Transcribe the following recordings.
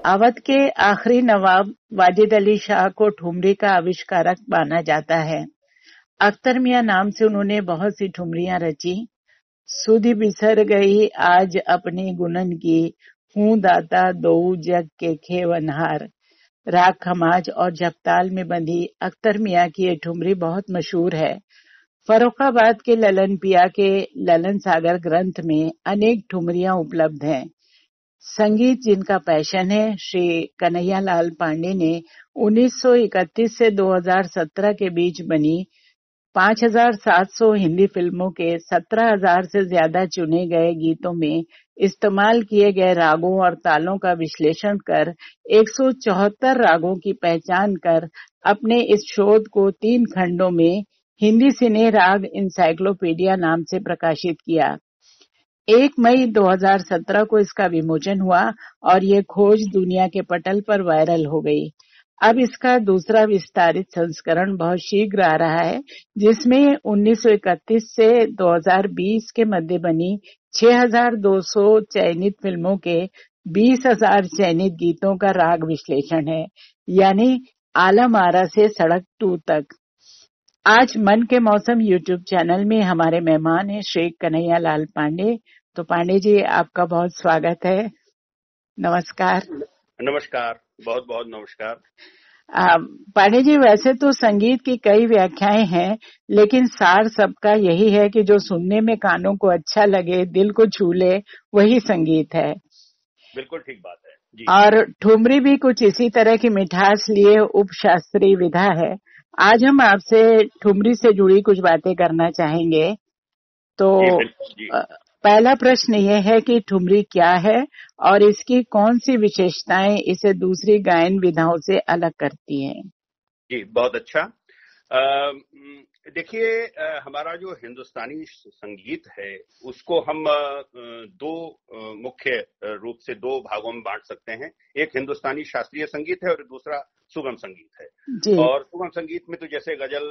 अवध के आखिरी नवाब वाजिद अली शाह को ठुमरी का आविष्कारक माना जाता है। अख्तर मियां नाम से उन्होंने बहुत सी ठुमरियां रची। सुधि बिसर गई आज अपनी गुनन की, हूं दाता दो जग के खेवनहार। राग खमाज और जपताल में बंधी अख्तर मियां की ये ठुमरी बहुत मशहूर है। फर्रुखाबाद के ललन पिया के ललन सागर ग्रंथ में अनेक ठुमरियां उपलब्ध हैं। संगीत जिनका पैशन है, श्री कन्हैयालाल पांडे ने 1931 से 2017 के बीच बनी 5,700 हिंदी फिल्मों के 17,000 से ज्यादा चुने गए गीतों में इस्तेमाल किए गए रागों और तालों का विश्लेषण कर 174 रागों की पहचान कर अपने इस शोध को 3 खंडों में हिंदी सिने राग इंसाइक्लोपीडिया नाम से प्रकाशित किया। 1 मई 2017 को इसका विमोचन हुआ और ये खोज दुनिया के पटल पर वायरल हो गई। अब इसका दूसरा विस्तारित संस्करण बहुत शीघ्र आ रहा है, जिसमें 1931 से 2020 के मध्य बनी 6,200 चयनित फिल्मों के 20,000 चयनित गीतों का राग विश्लेषण है, यानी आलम आरा से सड़क 2 तक। आज मन के मौसम यूट्यूब चैनल में हमारे मेहमान हैं श्री कन्हैयालाल पांडे। तो पांडे जी, आपका बहुत स्वागत है। नमस्कार। नमस्कार, बहुत बहुत नमस्कार। पांडे जी, वैसे तो संगीत की कई व्याख्याएं हैं, लेकिन सार सबका यही है कि जो सुनने में कानों को अच्छा लगे, दिल को छू ले, वही संगीत है। बिल्कुल ठीक बात है जी। और ठुमरी भी कुछ इसी तरह की मिठास लिए उपशास्त्रीय विधा है। आज हम आपसे ठुमरी से जुड़ी कुछ बातें करना चाहेंगे। तो जी। पहला प्रश्न ये है कि ठुमरी क्या है और इसकी कौन सी विशेषताएं इसे दूसरी गायन विधाओं से अलग करती हैं? जी, बहुत अच्छा। देखिए, हमारा जो हिंदुस्तानी संगीत है उसको हम दो मुख्य रूप से 2 भागों में बांट सकते हैं। एक हिंदुस्तानी शास्त्रीय संगीत है और दूसरा सुगम संगीत है जी। और सुगम संगीत में तो जैसे गजल,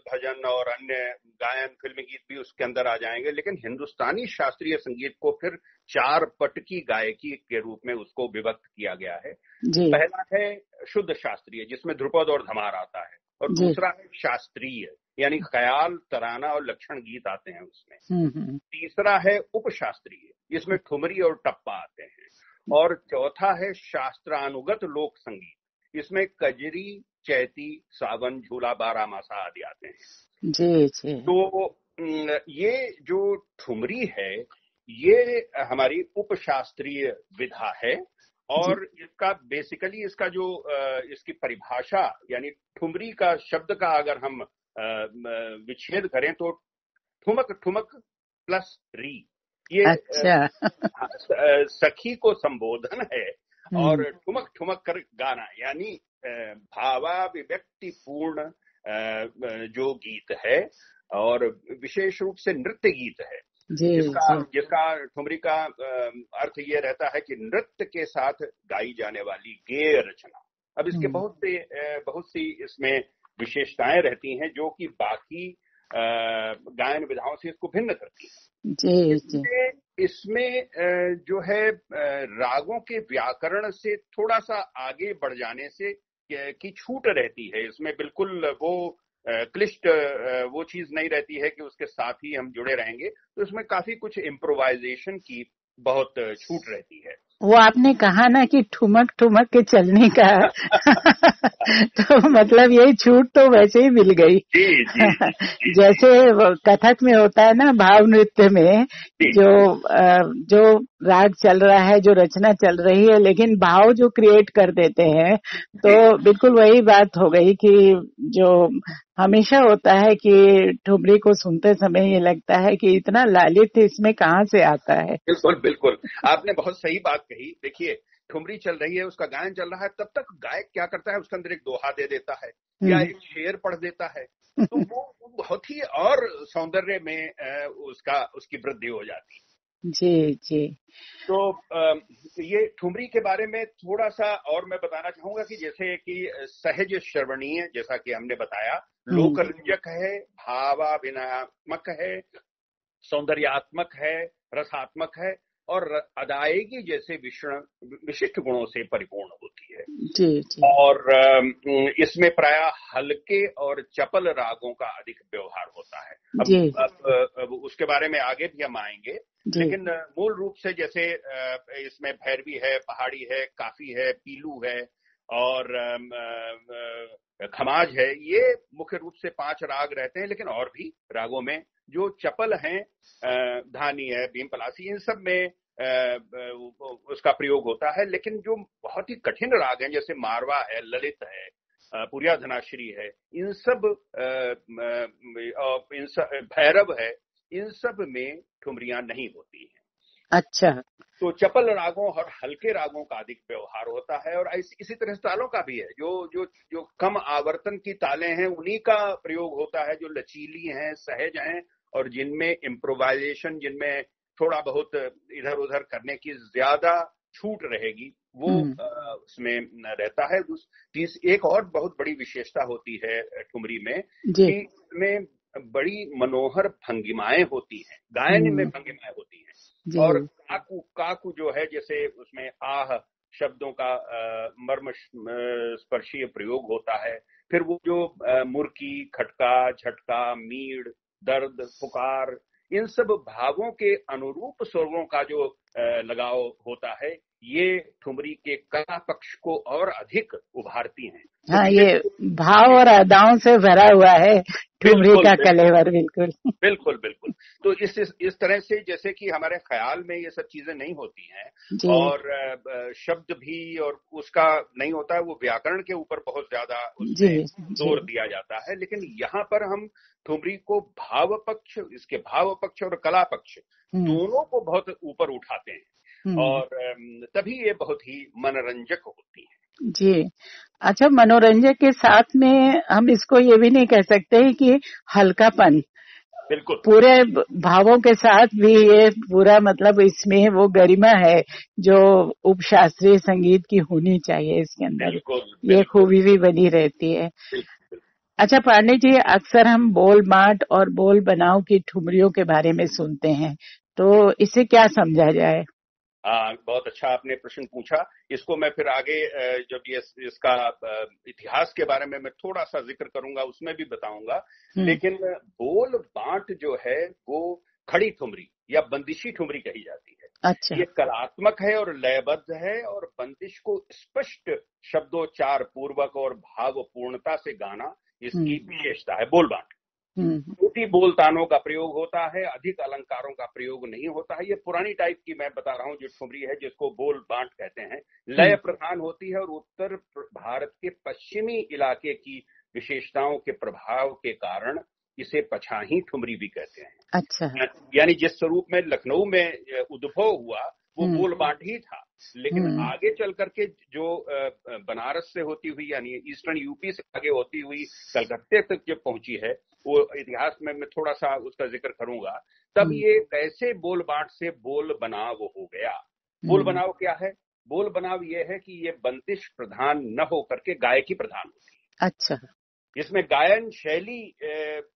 भजन और अन्य गायन, फिल्मी गीत भी उसके अंदर आ जाएंगे। लेकिन हिंदुस्तानी शास्त्रीय संगीत को फिर 4 पट की गायकी के रूप में उसको विभक्त किया गया है जी। पहला है शुद्ध शास्त्रीय, जिसमें ध्रुपद और धमार आता है, और दूसरा है शास्त्रीय, यानी ख्याल, तराना और लक्षण गीत आते हैं उसमें। तीसरा है उपशास्त्रीय, जिसमें ठुमरी और टप्पा आते हैं, और चौथा है शास्त्रानुगत लोक संगीत, इसमें कजरी, चैती, सावन, झूला, बारामासा आदि आते हैं। जी जी। तो ये जो ठुमरी है ये हमारी उपशास्त्रीय विधा है और इसका बेसिकली इसका जो इसकी परिभाषा, यानी ठुमरी का शब्द का अगर हम विच्छेद करें तो ठुमक ठुमक प्लस री, ये अच्छा। सखी को संबोधन है, और ठुमक ठुमक कर गाना, यानी भावाभिव्यक्ति पूर्ण जो गीत है और विशेष रूप से नृत्य गीत है, जिसका ठुमरी का अर्थ ये रहता है कि नृत्य के साथ गाई जाने वाली गेय रचना। अब इसके बहुत सी इसमें विशेषताएं रहती हैं जो कि बाकी गायन विधाओं से इसको भिन्न करती हैं। इसमें जो है रागों के व्याकरण से थोड़ा सा आगे बढ़ जाने से की छूट रहती है। इसमें बिल्कुल वो क्लिष्ट वो चीज नहीं रहती है कि उसके साथ ही हम जुड़े रहेंगे, तो इसमें काफी कुछ इम्प्रोवाइजेशन की बहुत छूट रहती है। वो आपने कहा ना कि ठुमक ठुमक के चलने का तो मतलब यही छूट तो वैसे ही मिल गई। जी। जैसे कथक में होता है ना, भाव नृत्य में जो राग चल रहा है, जो रचना चल रही है, लेकिन भाव जो क्रिएट कर देते हैं, तो बिल्कुल वही बात हो गई कि जो हमेशा होता है कि ठुमरी को सुनते समय ये लगता है कि इतना लालित्य इसमें कहाँ से आता है। बिल्कुल बिल्कुल, आपने बहुत सही बात कही। देखिए, ठुमरी चल रही है, उसका गायन चल रहा है, तब तक गायक क्या करता है, उसके अंदर एक दोहा दे देता है या एक शेर पढ़ देता है, तो वो बहुत ही और सौंदर्य में उसकी वृद्धि हो जाती है। जी जी। तो ये ठुमरी के बारे में थोड़ा सा और मैं बताना चाहूंगा कि जैसे कि सहज श्रवणीय, जैसा कि हमने बताया, लोकरंजक है, भावाभिनयात्मक है, सौंदर्यात्मक है, रसात्मक है, और अदायगी जैसे विशिष्ट गुणों से परिपूर्ण होती है। जी जी। और इसमें प्रायः हल्के और चपल रागों का अधिक व्यवहार होता है। अब उसके बारे में आगे भी हम आएंगे, लेकिन मूल रूप से जैसे इसमें भैरवी है, पहाड़ी है, काफी है, पीलू है और खमाज है। ये मुख्य रूप से 5 राग रहते हैं, लेकिन और भी रागों में जो चपल हैं, धानी है, भीम पलासी, इन सब में उसका प्रयोग होता है। लेकिन जो बहुत ही कठिन राग हैं, जैसे मारवा है, ललित है, पुरिया धनाश्री है, इन सब भैरव है, इन सब में ठुमरियां नहीं होती हैं। अच्छा। तो चपल रागों और हल्के रागों का अधिक व्यवहार होता है। और इसी तरह तालों का भी है, जो कम आवर्तन की तालें हैं उन्हीं का प्रयोग होता है, जो लचीली हैं, सहज हैं और जिनमें इम्प्रोवाइजेशन, जिनमें थोड़ा बहुत इधर उधर करने की ज्यादा छूट रहेगी, वो उसमें रहता है। एक और बहुत बड़ी विशेषता होती है ठुमरी में कि इसमें बड़ी मनोहर भंगिमाएं होती हैं, गायन में भंगिमाएं होती हैं। और काकू जो है, जैसे उसमें आह शब्दों का मर्म स्पर्शीय प्रयोग होता है। फिर वो जो मुर्की, खटका, झटका, मीड़, दर्द, पुकार, इन सब भावों के अनुरूप स्वरों का जो लगाव होता है, ये ठुमरी के कला पक्ष को और अधिक उभारती हैं। हाँ, ये भाव और अदाओं से भरा हुआ है ठुमरी का कलेवर। बिल्कुल बिल्कुल बिल्कुल। तो इस तरह से जैसे कि हमारे ख्याल में ये सब चीजें नहीं होती हैं और शब्द भी और उसका नहीं होता है, वो व्याकरण के ऊपर बहुत ज्यादा उसमें जोर दिया जाता है। लेकिन यहाँ पर हम ठुमरी को भाव पक्ष, इसके भाव पक्ष और कला पक्ष दोनों को बहुत ऊपर उठाते हैं और तभी ये बहुत ही मनोरंजक होती है। जी। अच्छा, मनोरंजक के साथ में हम इसको ये भी नहीं कह सकते कि हल्कापन, बिल्कुल पूरे भावों के साथ भी ये पूरा, मतलब इसमें वो गरिमा है जो उपशास्त्रीय संगीत की होनी चाहिए इसके अंदर। बिल्कुल, ये खूबी भी बनी रहती है। अच्छा पांडे जी, अक्सर हम बोल बांट और बोल बनाव की ठुमरियों के बारे में सुनते हैं, तो इसे क्या समझा जाए? बहुत अच्छा आपने प्रश्न पूछा। इसको मैं फिर आगे जब इसका इतिहास के बारे में मैं थोड़ा सा जिक्र करूंगा, उसमें भी बताऊंगा। लेकिन बोल बांट जो है वो खड़ी ठुमरी या बंदिशी ठुमरी कही जाती है। अच्छा। ये कलात्मक है और लयबद्ध है और बंदिश को स्पष्ट शब्दोच्चार पूर्वक और भावपूर्णता से गाना इसकी विशेषता है। बोल बांट छोटी बोलतानों का प्रयोग होता है, अधिक अलंकारों का प्रयोग नहीं होता है। ये पुरानी टाइप की मैं बता रहा हूँ जो ठुमरी है, जिसको बोल बांट कहते हैं, लय प्रधान होती है और उत्तर भारत के पश्चिमी इलाके की विशेषताओं के प्रभाव के कारण इसे पछाही ठुमरी भी कहते हैं। अच्छा। यानी जिस स्वरूप में लखनऊ में उद्भव हुआ वो बोल बांट ही था, लेकिन आगे चल करके जो बनारस से होती हुई, यानी ईस्टर्न यूपी से आगे होती हुई कलकत्ते तक जब पहुंची है, वो इतिहास में मैं थोड़ा सा उसका जिक्र करूंगा, तब ये कैसे बोल बांट से बोल बनाव हो गया। बोल बनाव क्या है? बोल बनाव ये है कि ये बंदिश प्रधान न हो करके गायकी प्रधान होती है। अच्छा। इसमें गायन शैली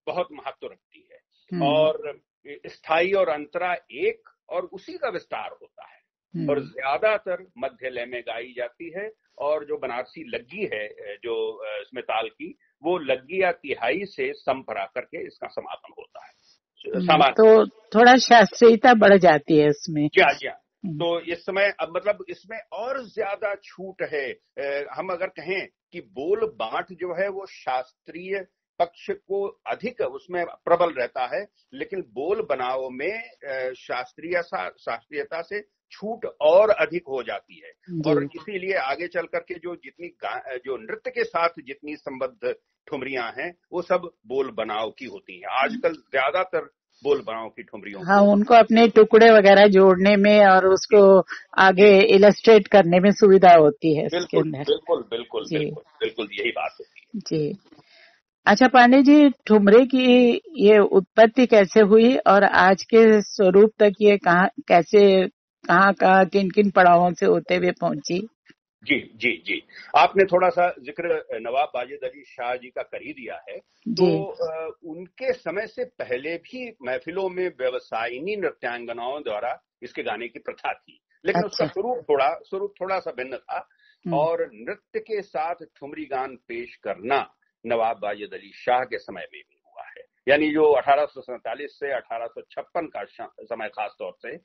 बहुत महत्व रखती है और स्थाई और अंतरा एक और उसी का विस्तार होता है और ज्यादातर मध्य लय में गाई जाती है। और जो बनारसी लग्गी है जो इसमें ताल की, वो लग्गी या तिहाई से संपरा करके इसका समापन होता है। तो थोड़ा शास्त्रीयता बढ़ जाती है इसमें। क्या तो इस समय अब मतलब इसमें और ज्यादा छूट है। हम अगर कहें कि बोल बांट जो है वो शास्त्रीय पक्ष को अधिक उसमें प्रबल रहता है, लेकिन बोल बनाव में शास्त्रीयता से छूट और अधिक हो जाती है। और इसीलिए आगे चल करके जो नृत्य के साथ जितनी संबद्ध ठुमरियां हैं वो सब बोल बनाव की होती हैं। आजकल ज्यादातर बोल बनाव की ठुमरियों, हाँ, उनको अपने टुकड़े वगैरह जोड़ने में और उसको आगे इलस्ट्रेट करने में सुविधा होती है। बिल्कुल बिल्कुल बिल्कुल बिल्कुल बिल्कुल यही बात होती है जी। अच्छा पांडे जी, ठुमरे की ये उत्पत्ति कैसे हुई और आज के स्वरूप तक ये कहाँ किन किन पड़ावों से होते हुए पहुंची? जी जी जी। आपने थोड़ा सा जिक्र नवाब वाजिद अली शाह जी का कर ही दिया है। तो उनके समय से पहले भी महफिलों में व्यवसायिनी नृत्यांगनाओं द्वारा इसके गाने की प्रथा थी, लेकिन उसका अच्छा। स्वरूप थोड़ा सा भिन्न था। हम्म। और नृत्य के साथ ठुमरी गान पेश करना नवाब वाजिद अली शाह के समय में भी हुआ है, यानी जो 1847 से 1856 का समय खास तौर से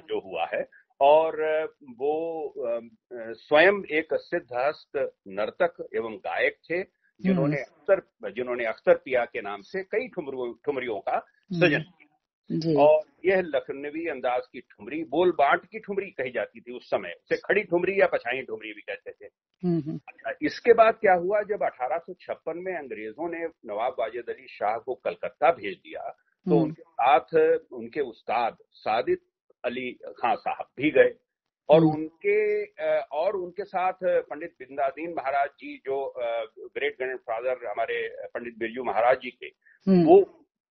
जो हुआ है। और वो स्वयं एक सिद्धहस्त नर्तक एवं गायक थे, जिन्होंने अख्तर पिया के नाम से कई ठुमरियों का सृजन किया। जी। और यह लखनवी अंदाज की ठुमरी बोल बांट की ठुमरी कही जाती थी उस समय, उसे खड़ी ठुमरी या पछाई ठुमरी भी कहते थे। इसके बाद क्या हुआ, जब 1856 में अंग्रेजों ने नवाब वाजिद अली शाह को कलकत्ता भेज दिया, तो उनके साथ उनके उस्ताद सादिक अली खां साहब भी गए। और उनके साथ पंडित बिंदादीन महाराज जी, जो ग्रेट ग्रैंडफादर हमारे पंडित बिरजू महाराज जी थे, वो,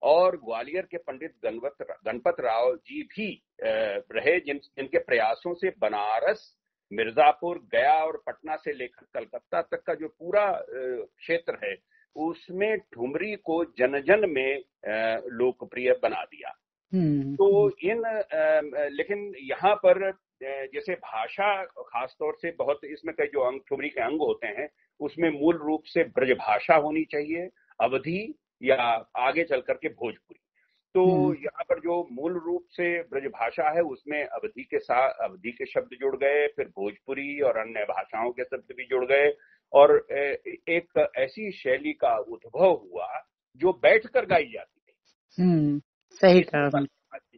और ग्वालियर के पंडित गणपत राव जी भी रहे, जिनके प्रयासों से बनारस, मिर्जापुर, गया और पटना से लेकर कलकत्ता तक का जो पूरा क्षेत्र है, उसमें ठुमरी को जन जन में लोकप्रिय बना दिया। तो लेकिन यहाँ पर जैसे भाषा खास तौर से बहुत, इसमें कई जो ठुमरी के अंग होते हैं, उसमें मूल रूप से ब्रजभाषा होनी चाहिए, अवधी या आगे चल करके भोजपुरी। तो यहाँ पर जो मूल रूप से ब्रजभाषा है, उसमें अवधी के साथ अवधी के शब्द जुड़ गए, फिर भोजपुरी और अन्य भाषाओं के शब्द भी जुड़ गए, और एक ऐसी शैली का उद्भव हुआ जो बैठकर गाई जाती थी। सही कहा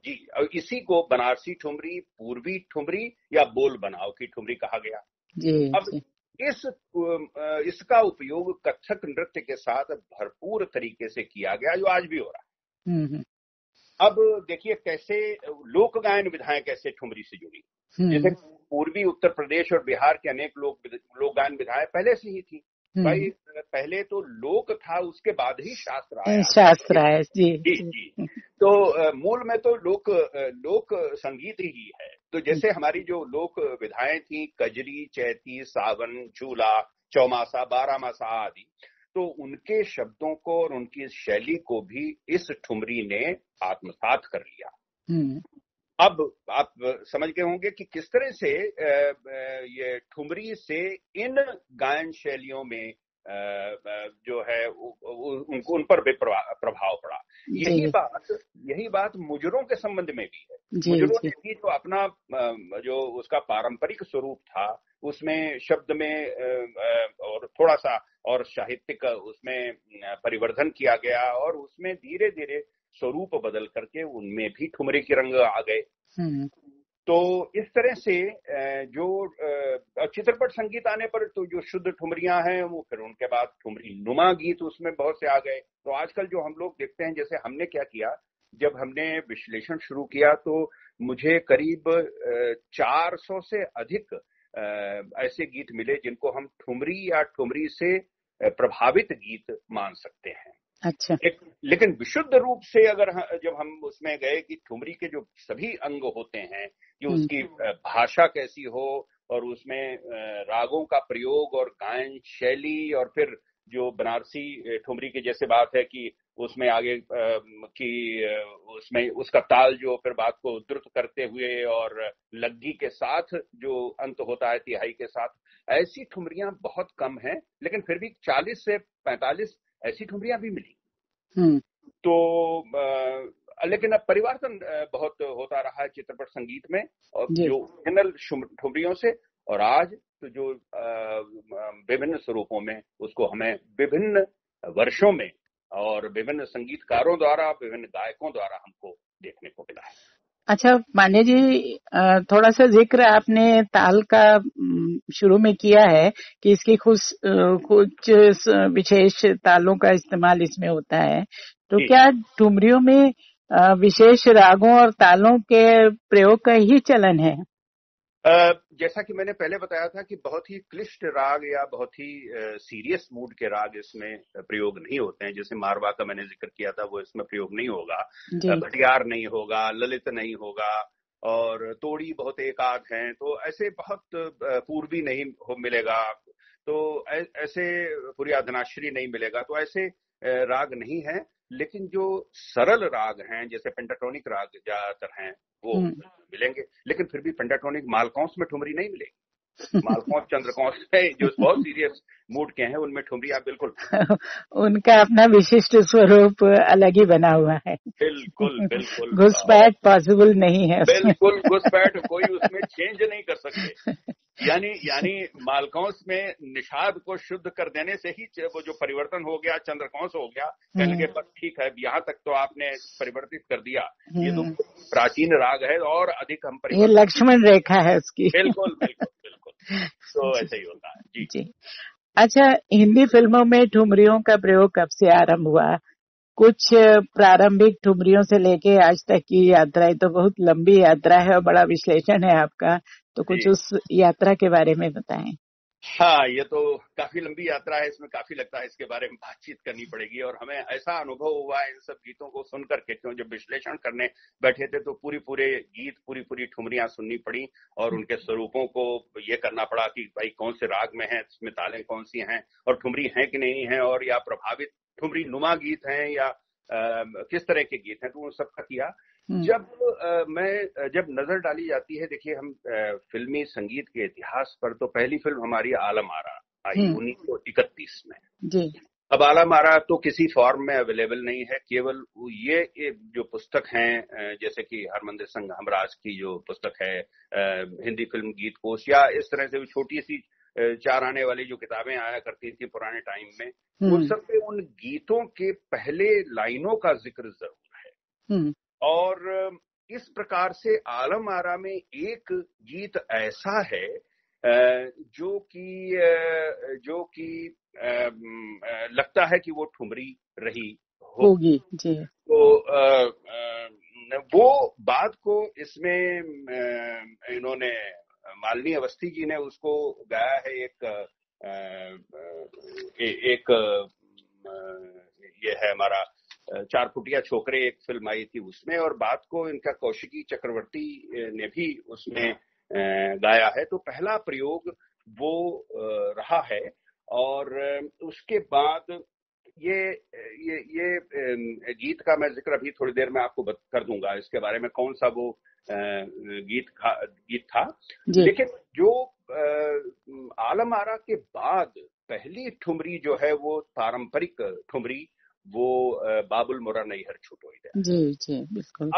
जी। और इसी को बनारसी ठुमरी, पूर्वी ठुमरी या बोल बनाव की ठुमरी कहा गया। जी। अब इसका उपयोग कथक नृत्य के साथ भरपूर तरीके से किया गया, जो आज भी हो रहा है। अब देखिए कैसे लोक गायन विधाएं कैसे ठुमरी से जुड़ी। जैसे पूर्वी उत्तर प्रदेश और बिहार के अनेक लोक गायन विधाएं पहले से ही थी। भाई पहले तो लोक था, उसके बाद ही शास्त्र आया। शास्त्र आया। जी जी। तो मूल में तो लोक संगीत ही है। तो जैसे हमारी जो लोक विधाएं थी, कजरी, चैती, सावन, झूला, चौमासा, बारहमासा आदि, तो उनके शब्दों को और उनकी शैली को भी इस ठुमरी ने आत्मसात कर लिया। अब आप समझ गए होंगे कि किस तरह से ये ठुमरी से इन गायन शैलियों में जो है उन पर भी प्रभाव पड़ा। यही बात मुजरों के संबंध में भी है। मुजरों ने भी जो अपना जो उसका पारंपरिक स्वरूप था, उसमें शब्द में और थोड़ा सा और साहित्यिक उसमें परिवर्धन किया गया, और उसमें धीरे धीरे स्वरूप बदल करके उनमें भी ठुमरी के रंग आ गए। तो इस तरह से जो चित्रपट संगीत आने पर तो जो शुद्ध ठुमरियां हैं, वो फिर उनके बाद ठुमरी नुमा गीत उसमें बहुत से आ गए। तो आजकल जो हम लोग देखते हैं, जैसे हमने क्या किया, जब हमने विश्लेषण शुरू किया, तो मुझे करीब 400 से अधिक ऐसे गीत मिले जिनको हम ठुमरी या ठुमरी से प्रभावित गीत मान सकते हैं। अच्छा। लेकिन विशुद्ध रूप से अगर जब हम उसमें गए कि ठुमरी के जो सभी अंग होते हैं, कि उसकी भाषा कैसी हो, और उसमें रागों का प्रयोग और गायन शैली, और फिर जो बनारसी ठुमरी की जैसे बात है कि उसमें आगे की उसमें उसका ताल जो फिर बात को द्रुत करते हुए और लग्गी के साथ जो अंत होता है तिहाई के साथ, ऐसी ठुमरियां बहुत कम हैं, लेकिन फिर भी 40 से 45 ऐसी ठुमरियां भी मिली। तो लेकिन अब परिवर्तन बहुत होता रहा है चित्रपट संगीत में, और जो ओरिजिनल ठुमरियों से, और आज तो जो विभिन्न स्वरूपों में उसको हमें विभिन्न वर्षों में और विभिन्न संगीतकारों द्वारा, विभिन्न गायकों द्वारा हमको देखने को मिला है। अच्छा पांडे जी, थोड़ा सा जिक्र आपने ताल का शुरू में किया है कि इसकी कुछ विशेष तालों का इस्तेमाल इसमें होता है, तो क्या ठुमरियों में विशेष रागों और तालों के प्रयोग का ही चलन है? जैसा कि मैंने पहले बताया था कि बहुत ही क्लिष्ट राग या बहुत ही सीरियस मूड के राग इसमें प्रयोग नहीं होते हैं। जैसे मारवा का मैंने जिक्र किया था, वो इसमें प्रयोग नहीं होगा। भटियार नहीं होगा, ललित नहीं होगा, और तोड़ी बहुत एक आध हैं, तो ऐसे बहुत पूर्वी नहीं मिलेगा, तो ऐसे पूरी धनाश्री नहीं मिलेगा, तो ऐसे राग नहीं है। लेकिन जो सरल राग हैं, जैसे पेंटाटोनिक राग ज्यादातर हैं, वो मिलेंगे। लेकिन फिर भी पेंटाटोनिक मालकौंस में ठुमरी नहीं मिलेगी। मालकौंस, चंद्रकौंस में जो बहुत सीरियस मूड के हैं, उनमें ठुमरी आप बिल्कुल उनका अपना विशिष्ट स्वरूप अलग ही बना हुआ है। बिल्कुल बिल्कुल घुसपैठ पॉसिबल नहीं है उसमें। बिल्कुल घुसपैठ कोई उसमें चेंज नहीं कर सकते। यानी मालकौंस में निषाद को शुद्ध कर देने से ही वो जो परिवर्तन हो गया चंद्रकौंस हो गया, कहने के बस ठीक है, यहाँ तक तो आपने परिवर्तित कर दिया, ये तो प्राचीन राग है और अधिक हम ये लक्ष्मण रेखा है उसकी। बिल्कुल बिल्कुल बिल्कुल, तो ऐसा ही होता है जी। अच्छा, हिंदी फिल्मों में ठुमरियों का प्रयोग कब से आरंभ हुआ? कुछ प्रारंभिक ठुमरियों से लेके आज तक की यात्रा, तो बहुत लंबी यात्रा है और बड़ा विश्लेषण है आपका, तो कुछ उस यात्रा के बारे में बताएं। हाँ, ये तो काफी लंबी यात्रा है, इसमें काफी लगता है, इसके बारे में बातचीत करनी पड़ेगी। और हमें ऐसा अनुभव हुआ है इन सब गीतों को सुन करके, क्यों जब विश्लेषण करने बैठे थे तो पूरे गीत, पूरी ठुमरियां सुननी पड़ी और उनके स्वरूपों को ये करना पड़ा कि भाई कौन से राग में है, इसमें तालें कौन सी हैं और ठुमरी है कि नहीं है, और या प्रभावित ठुमरी नुमा गीत हैं या किस तरह के गीत हैं, तो उन सबका किया। जब नजर डाली जाती है, देखिए हम फिल्मी संगीत के इतिहास पर, तो पहली फिल्म हमारी आलम आरा आई 1931 में जी। अब आलम आरा तो किसी फॉर्म में अवेलेबल नहीं है, केवल ये जो पुस्तक हैं, जैसे कि हरमंदिर संग हमराज की जो पुस्तक है, हिंदी फिल्म गीत कोश, या इस तरह से छोटी सी 4 आने वाली जो किताबें आया करती थी पुराने टाइम में, उन सब पे उन गीतों के पहले लाइनों का जिक्र जरूर है। और इस प्रकार से आलम आरा में एक गीत ऐसा है जो कि लगता है कि वो ठुमरी रही होगी जी। तो वो बात को इसमें इन्होंने, मालिनी अवस्थी जी ने उसको गाया है। एक ये है हमारा 4 फुटिया छोकरे, एक फिल्म आई थी उसमें, और बात को इनका कौशिकी चक्रवर्ती ने भी उसमें गाया है। तो पहला प्रयोग वो रहा है। और उसके बाद ये गीत का मैं जिक्र अभी थोड़ी देर में आपको कर दूंगा, इसके बारे में कौन सा वो गीत था। लेकिन जो आलम आरा के बाद पहली ठुमरी जो है वो पारंपरिक ठुमरी, वो बाबुल मोरा नैहर छुटोई जी जी बिल्कुल।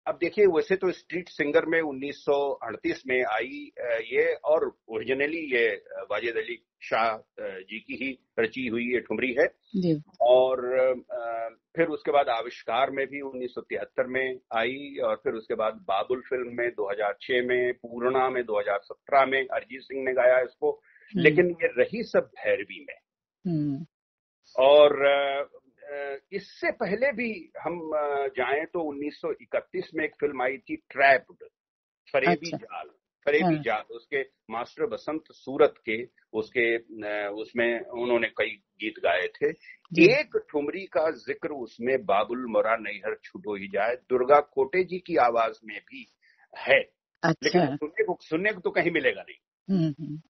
अब देखिए, वैसे तो स्ट्रीट सिंगर में 1938 में आई ये, और ओरिजिनली ये वाजिद अली शाह जी की ही रची हुई ये ठुमरी है जी। और फिर उसके बाद आविष्कार में भी 1973 में आई, और फिर उसके बाद बाबुल फिल्म में 2006 में, पूर्णा में 2017 में अरिजीत सिंह ने गाया इसको। लेकिन ये रही सब भैरवी में। और इससे पहले भी हम जाएं तो 1931 में एक फिल्म आई थी ट्रैप्ड, फरेबी जाल, फरेबी जाल, उसके मास्टर बसंत सूरत के, उसमें उन्होंने कई गीत गाए थे। एक ठुमरी का जिक्र उसमें बाबुल मोरा नैहर छुटो ही जाए, दुर्गा कोटे जी की आवाज में भी है। लेकिन सुनने को तो कहीं मिलेगा नहीं।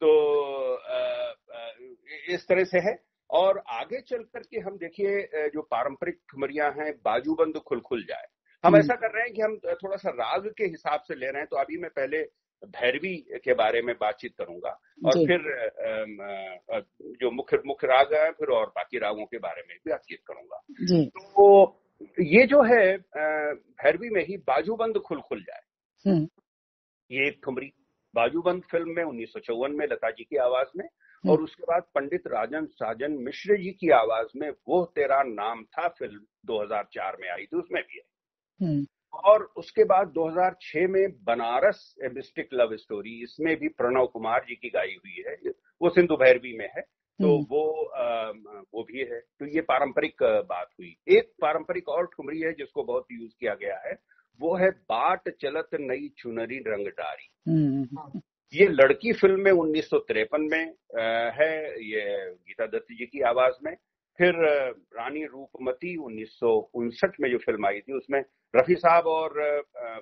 तो इस तरह से है। और आगे चल करके हम देखिए, जो पारंपरिक ठुमरियां हैं, बाजूबंद खुल खुल जाए, हम ऐसा कर रहे हैं कि हम थोड़ा सा राग के हिसाब से ले रहे हैं। तो अभी मैं पहले भैरवी के बारे में बातचीत करूंगा, और फिर जो मुख्य राग है, फिर और बाकी रागों के बारे में भी बातचीत करूंगा। तो ये जो है भैरवी में ही बाजूबंद खुल खुल जाए, ये एक ठुमरी बाजूबंद फिल्म में 1954 में लता जी की आवाज में, और उसके बाद पंडित राजन साजन मिश्र जी की आवाज में वो तेरा नाम था फिल्म 2004 में आई थी, उसमें भी है। और उसके बाद 2006 में Banaras a mystic love story, इसमें भी प्रणव कुमार जी की गाई हुई है, वो सिंधु भैरवी में है। तो वो भी है। तो ये पारंपरिक बात हुई। एक पारंपरिक और ठुमरी है जिसको बहुत यूज किया गया है, वो है बाट चलत नई चुनरी रंगदारी। ये लड़की फिल्म में 1953 में है, ये गीता दत्त जी की आवाज में। फिर रानी रूपमती 1959 में जो फिल्म आई थी, उसमें रफी साहब और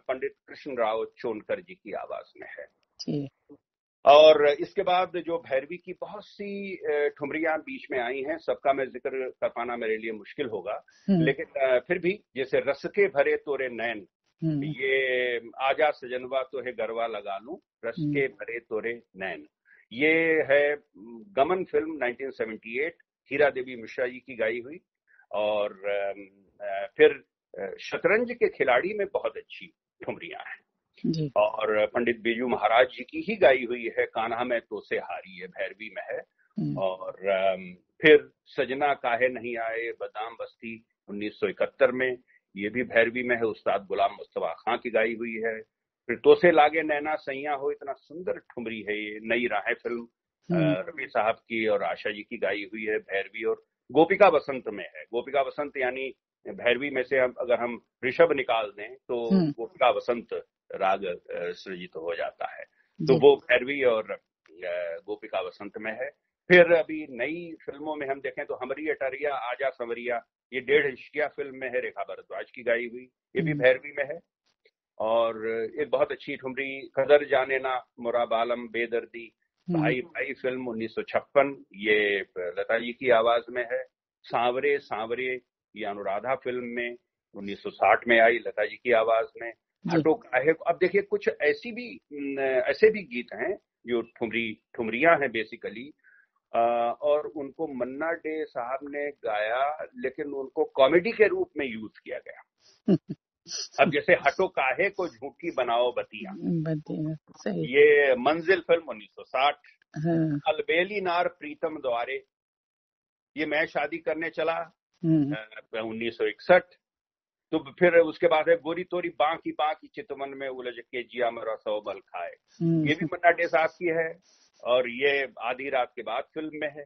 पंडित कृष्ण राव चोनकर जी की आवाज में है जी। और इसके बाद जो भैरवी की बहुत सी ठुमरियां बीच में आई हैं, सबका मैं जिक्र कर पाना मेरे लिए मुश्किल होगा, लेकिन फिर भी जैसे रस के भरे तोरे नैन, ये आजा सजनवा तो है गरवा लगा लूं, रस के भरे तोरे नैन, ये है गमन फिल्म 1978, हीरा देवी मिश्रा जी की गाई हुई। और फिर शतरंज के खिलाड़ी में बहुत अच्छी ठुमरियां हैं जी। और पंडित बिरजू महाराज जी की ही गाई हुई है, कान्हा में तो से हारी है, भैरवी में है। और फिर सजना काहे नहीं आए बादाम बस्ती 1971 में, ये भी भैरवी में है, उस्ताद गुलाम मुस्तफा खां की गाई हुई है। फिर तो से लागे नैना सैया हो, इतना सुंदर ठुमरी है ये, नई राहें फिल्म रफी साहब की और आशा जी की गाई हुई है भैरवी। और गोपिका बसंत में है, गोपिका बसंत यानी भैरवी में से अगर हम ऋषभ निकाल दें तो गोपिका बसंत राग सृजित हो जाता है, तो वो भैरवी और गोपिका बसंत में है। फिर अभी नई फिल्मों में हम देखें तो हमरी अटरिया आजा संवरिया, ये 1.5 हिस्सिया फिल्म में है, रेखा भारद्वाज की गाई हुई, ये भी भैरवी में है। और एक बहुत अच्छी ठुमरी कदर जाने ना मुरा बालम बेदर्दी, भाई भाई फिल्म 1956, ये लता जी की आवाज में है। सांवरे सांवरे, ये अनुराधा फिल्म में 1960 में आई, लता जी की आवाज में। हटो काहे, अब देखिए कुछ ऐसे भी गीत हैं जो ठुमरियां हैं बेसिकली, और उनको मन्ना डे साहब ने गाया, लेकिन उनको कॉमेडी के रूप में यूज किया गया। अब जैसे हटो काहे को झूठी बनाओ बतिया, ये मंजिल फिल्म 1960। अलबेली नार प्रीतम द्वारे, ये मैं शादी करने चला 1961। तो फिर उसके बाद है गोरी तोरी बाकी चितवन में उलझ के जिया मेरा सौ बल खाए, ये भी मन्ना डे साहब की है और ये आधी रात के बाद फिल्म में है।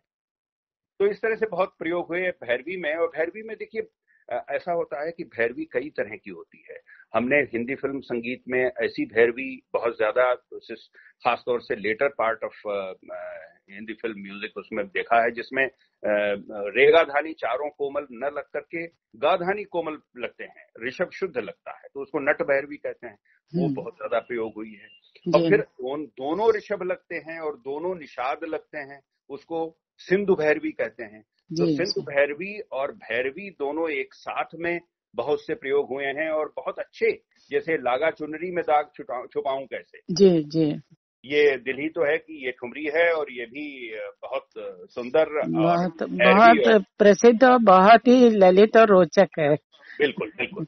तो इस तरह से बहुत प्रयोग हुए भैरवी में। और भैरवी में देखिए ऐसा होता है कि भैरवी कई तरह की होती है। हमने हिंदी फिल्म संगीत में ऐसी भैरवी बहुत ज्यादा, खासतौर से latter part of Hindi film music उसमें देखा है, जिसमें रेगा धानी चारों कोमल न लग करके गा धानी कोमल लगते हैं, ऋषभ शुद्ध लगता है, तो उसको नट भैरवी कहते हैं, वो बहुत ज्यादा प्रयोग हुई है। और फिर दोनों ऋषभ लगते हैं और दोनों निषाद लगते हैं, उसको सिंधु भैरवी कहते हैं। तो सिंधु भैरवी और भैरवी दोनों एक साथ में बहुत से प्रयोग हुए हैं और बहुत अच्छे, जैसे लागा चुनरी में दाग छुपाऊं कैसे, जी जी, ये दिल ही तो है कि ये ठुमरी है और ये भी बहुत सुंदर, बहुत प्रसिद्ध और बहुत ही ललित और रोचक है। बिल्कुल बिल्कुल,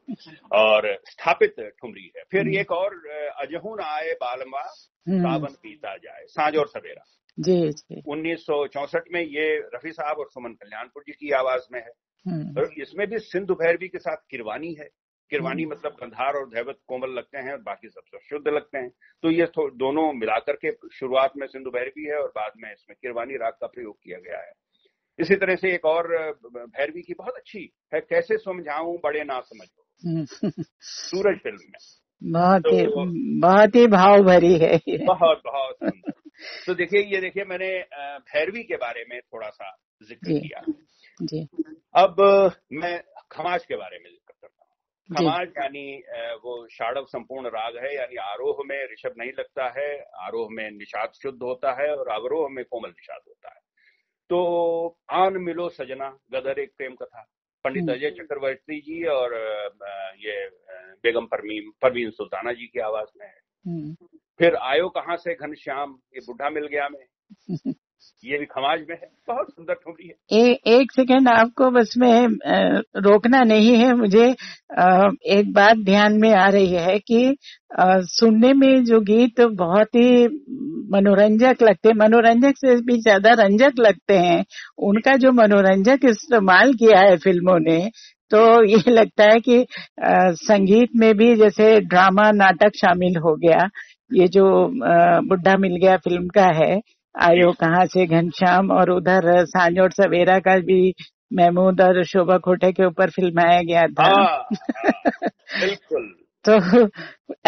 और स्थापित ठुमरी है। फिर एक और अजहून आए बालमा सावन पीता जाए, सांझ और सवेरा, जी जी, 1964 में, ये रफी साहब और सुमन कल्याणपुर जी की आवाज में है। और इसमें भी सिंधु भैरवी के साथ किरवानी है। किरवानी मतलब गंधार और धैवत कोमल लगते हैं और बाकी सब शुद्ध लगते हैं। तो ये दोनों मिलाकर के शुरुआत में सिंधु भैरवी है और बाद में इसमें किरवानी राग का प्रयोग किया गया है। इसी तरह से एक और भैरवी की बहुत अच्छी है, कैसे समझाऊं बड़े ना समझो, सूरज फिल्म में, बहुत ही भाव भरी है, बहुत बहुत सुंदर। तो देखिए मैंने भैरवी के बारे में थोड़ा सा जिक्र किया जी। अब मैं खमाज के बारे में जिक्र करता हूँ। खमाज यानी वो षाडव संपूर्ण राग है, यानी आरोह में ऋषभ नहीं लगता है, आरोह में निषाद शुद्ध होता है और अवरोह में कोमल निषाद होता है। तो आन मिलो सजना, गदर एक प्रेम कथा, पंडित अजय चक्रवर्ती जी और ये बेगम परवीन सुल्ताना जी की आवाज में है। फिर आयो कहाँ से घनश्याम, ये बुढ़ा मिल गया में, ये भी खमाज में है, बहुत सुंदर ठुमरी है। एक सेकंड, आपको बस में रोकना नहीं है मुझे। एक बात ध्यान में आ रही है कि सुनने में जो गीत बहुत ही मनोरंजक लगते हैं, मनोरंजक से भी ज्यादा रंजक लगते हैं, उनका जो मनोरंजक इस्तेमाल किया है फिल्मों ने, तो ये लगता है कि संगीत में भी जैसे ड्रामा नाटक शामिल हो गया। ये जो बुढ़ा मिल गया फिल्म का है, आयो कहाँ से घनश्याम, और उधर सांझ और सवेरा का भी महमूद और शोभा खोटे के ऊपर फिल्माया गया था। बिल्कुल। तो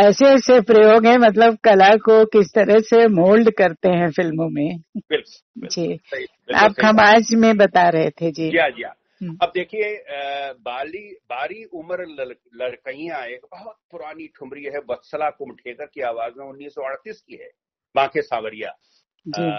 ऐसे ऐसे प्रयोग हैं, मतलब कला को किस तरह से मोल्ड करते हैं फिल्मों में। बिल्कुल जी, सही, आप सही बात। खमाज में बता रहे थे जी। जी हाँ, जी हाँ। अब देखिए, बारी उम्र लड़कइयां एक बहुत पुरानी ठुमरी है, वत्सला कुमठेकर की आवाज में, 1938 की है, बांके सांवरिया जी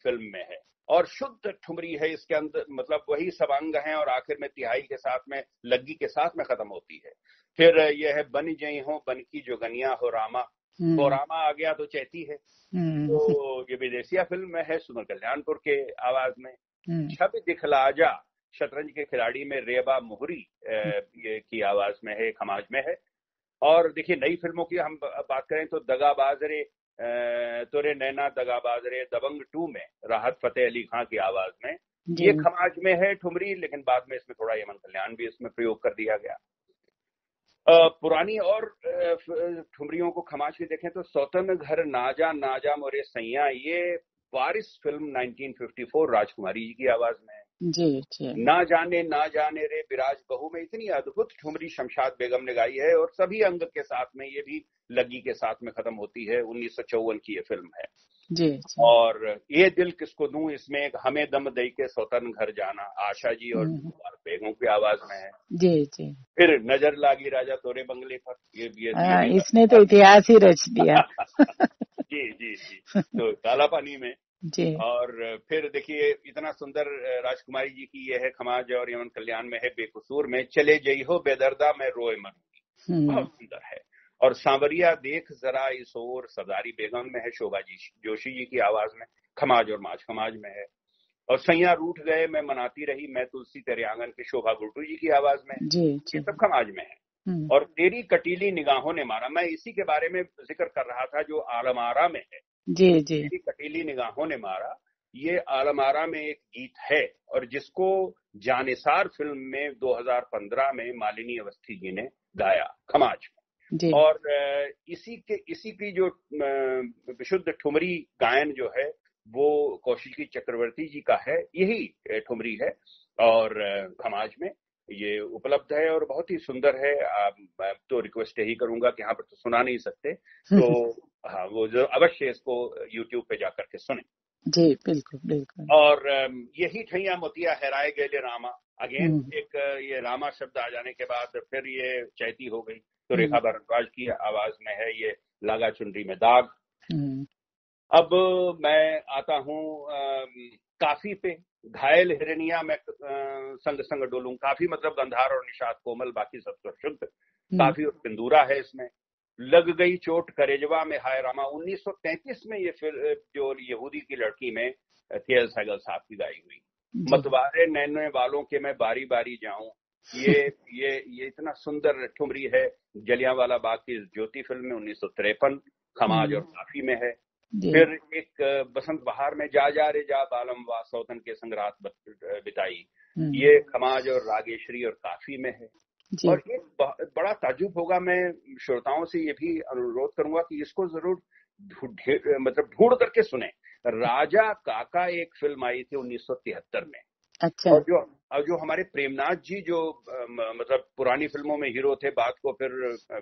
फिल्म में है, और शुद्ध ठुमरी है इसके अंदर, मतलब वही सब अंग हैं, और आखिर में तिहाई के साथ में, लग्गी के साथ में खत्म होती है। फिर यह है बन जई हो बन की जोगनिया हो रामा, वो रामा आ गया तो चैती है। तो ये विदेशिया फिल्म में है, सुमन कल्याणपुर के आवाज में। छवि दिखला जा शतरंज के खिलाड़ी में रेबा मोहरी ये की आवाज में है, खमाज में है। और देखिए नई फिल्मों की हम बात करें तो दगाबाज रे तोरे नैना दगाबाज रे दबंग 2 में राहत फतेह अली खां की आवाज में, ये खमाज में है ठुमरी, लेकिन बाद में इसमें थोड़ा यमन कल्याण भी इसमें प्रयोग कर दिया गया। पुरानी और ठुमरियों को खमाज की देखें तो सौतन घर नाजा मोरे सैया, ये वारिस फिल्म 1954 राजकुमारी जी की आवाज में है। जी ना जाने रे विराज बहू में इतनी अद्भुत ठुमरी शमशाद बेगम ने गाई है, और सभी अंग के साथ में, ये भी लगी के साथ में खत्म होती है। 1954 की ये फिल्म है। जी और ये दिल किसको दूं, इसमें एक हमें दम दई के सौतन घर जाना, आशा जी और बेगम की आवाज में है। जी फिर नजर लागी राजा तोरे बंगले पर, ये भी इसने तो इतिहास ही रच दिया। जी, तो काला पानी में। जी। और फिर देखिए इतना सुंदर राजकुमारी जी की ये है खमाज, और यमन कल्याण में है बेकसूर में चले जई हो बेदर्दा में रोए मरूंगी, बहुत सुंदर है। और सांवरिया देख जरा इस ओर सरदारी बेगम में है, शोभा जी जोशी जी की आवाज में, खमाज और माज खमाज में है। और सैया रूठ गए मैं मनाती रही मैं तुलसी तेरे आंगन के, शोभा गुट्टू जी की आवाज में, ये सब खमाज में है। और तेरी कटीली निगाहों ने मारा, मैं इसी के बारे में जिक्र कर रहा था जो आलमारा में है। जी तेरी कटीली निगाहों ने मारा, ये आलमारा में एक गीत है, और जिसको जानिसार फिल्म में 2015 में मालिनी अवस्थी जी ने गाया खमाज में। और इसी की जो विशुद्ध ठुमरी गायन जो है वो कौशिकी चक्रवर्ती जी का है, यही ठुमरी है, और खमाज में ये उपलब्ध है, और बहुत ही सुंदर है। मैं तो रिक्वेस्ट यही करूंगा कि यहाँ पर तो सुना नहीं सकते, तो हाँ वो जो अवश्य इसको YouTube पे जाकर के सुने। जी बिल्कुल। और यही ठैया मोतिया हैराए गेले रामा, अगेन एक ये रामा शब्द आ जाने के बाद फिर ये चैती हो गई, तो रेखा भारद्वाज की आवाज में है ये लागा चुनरी में दाग। अब मैं आता हूँ काफी पे, घायल हिरनिया में संग संग डोलूं, काफी मतलब गंधार और निषाद कोमल, बाकी सब तो शुद्ध, काफी और पिंदूरा है इसमें। लग गई चोट करेजवा में हाय रामा, 1933 में ये फिर जो यहूदी की लड़की में थियल सहगल साहब की गाई हुई। मतवारे नैने वालों के मैं बारी बारी जाऊं, ये इतना सुंदर ठुमरी है। जलियांवाला बाग की ज्योति फिल्म में 1953 खमाज और काफी में है। फिर एक बसंत बहार में जा रे जा बालम वा सौतन के संग रात बिताई, ये खमाज और रागेश्वरी और काफी में है। और एक बड़ा ताजुब होगा, मैं श्रोताओं से ये भी अनुरोध करूंगा कि इसको जरूर मतलब ढूंढ करके सुने। राजा काका एक फिल्म आई थी 1973 में। अच्छा। और जो हमारे प्रेमनाथ जी जो मतलब पुरानी फिल्मों में हीरो थे, बाद को फिर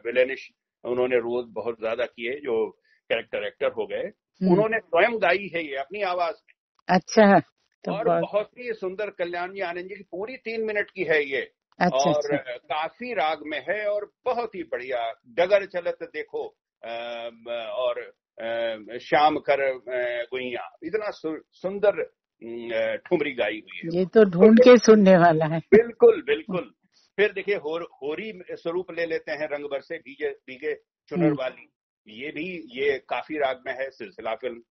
विलेनिश उन्होंने रोल बहुत ज्यादा किए, जो कैरेक्टर एक्टर हो गए, उन्होंने स्वयं गाई है ये अपनी आवाज में। अच्छा। तो और बहुत ही सुंदर, कल्याणी आनंद जी की पूरी 3 मिनट की है ये। अच्छा, और काफी राग में है, और बहुत ही बढ़िया। डगर चलत देखो और श्याम कर गुइया, इतना सुंदर ठुमरी गाई हुई है। ये तो ढूंढ के सुनने वाला है। बिल्कुल। फिर देखिए होरी स्वरूप ले लेते हैं, रंग बरसे भीगे चुनर वाली, ये काफी राग में है, सिलसिला फिल्म।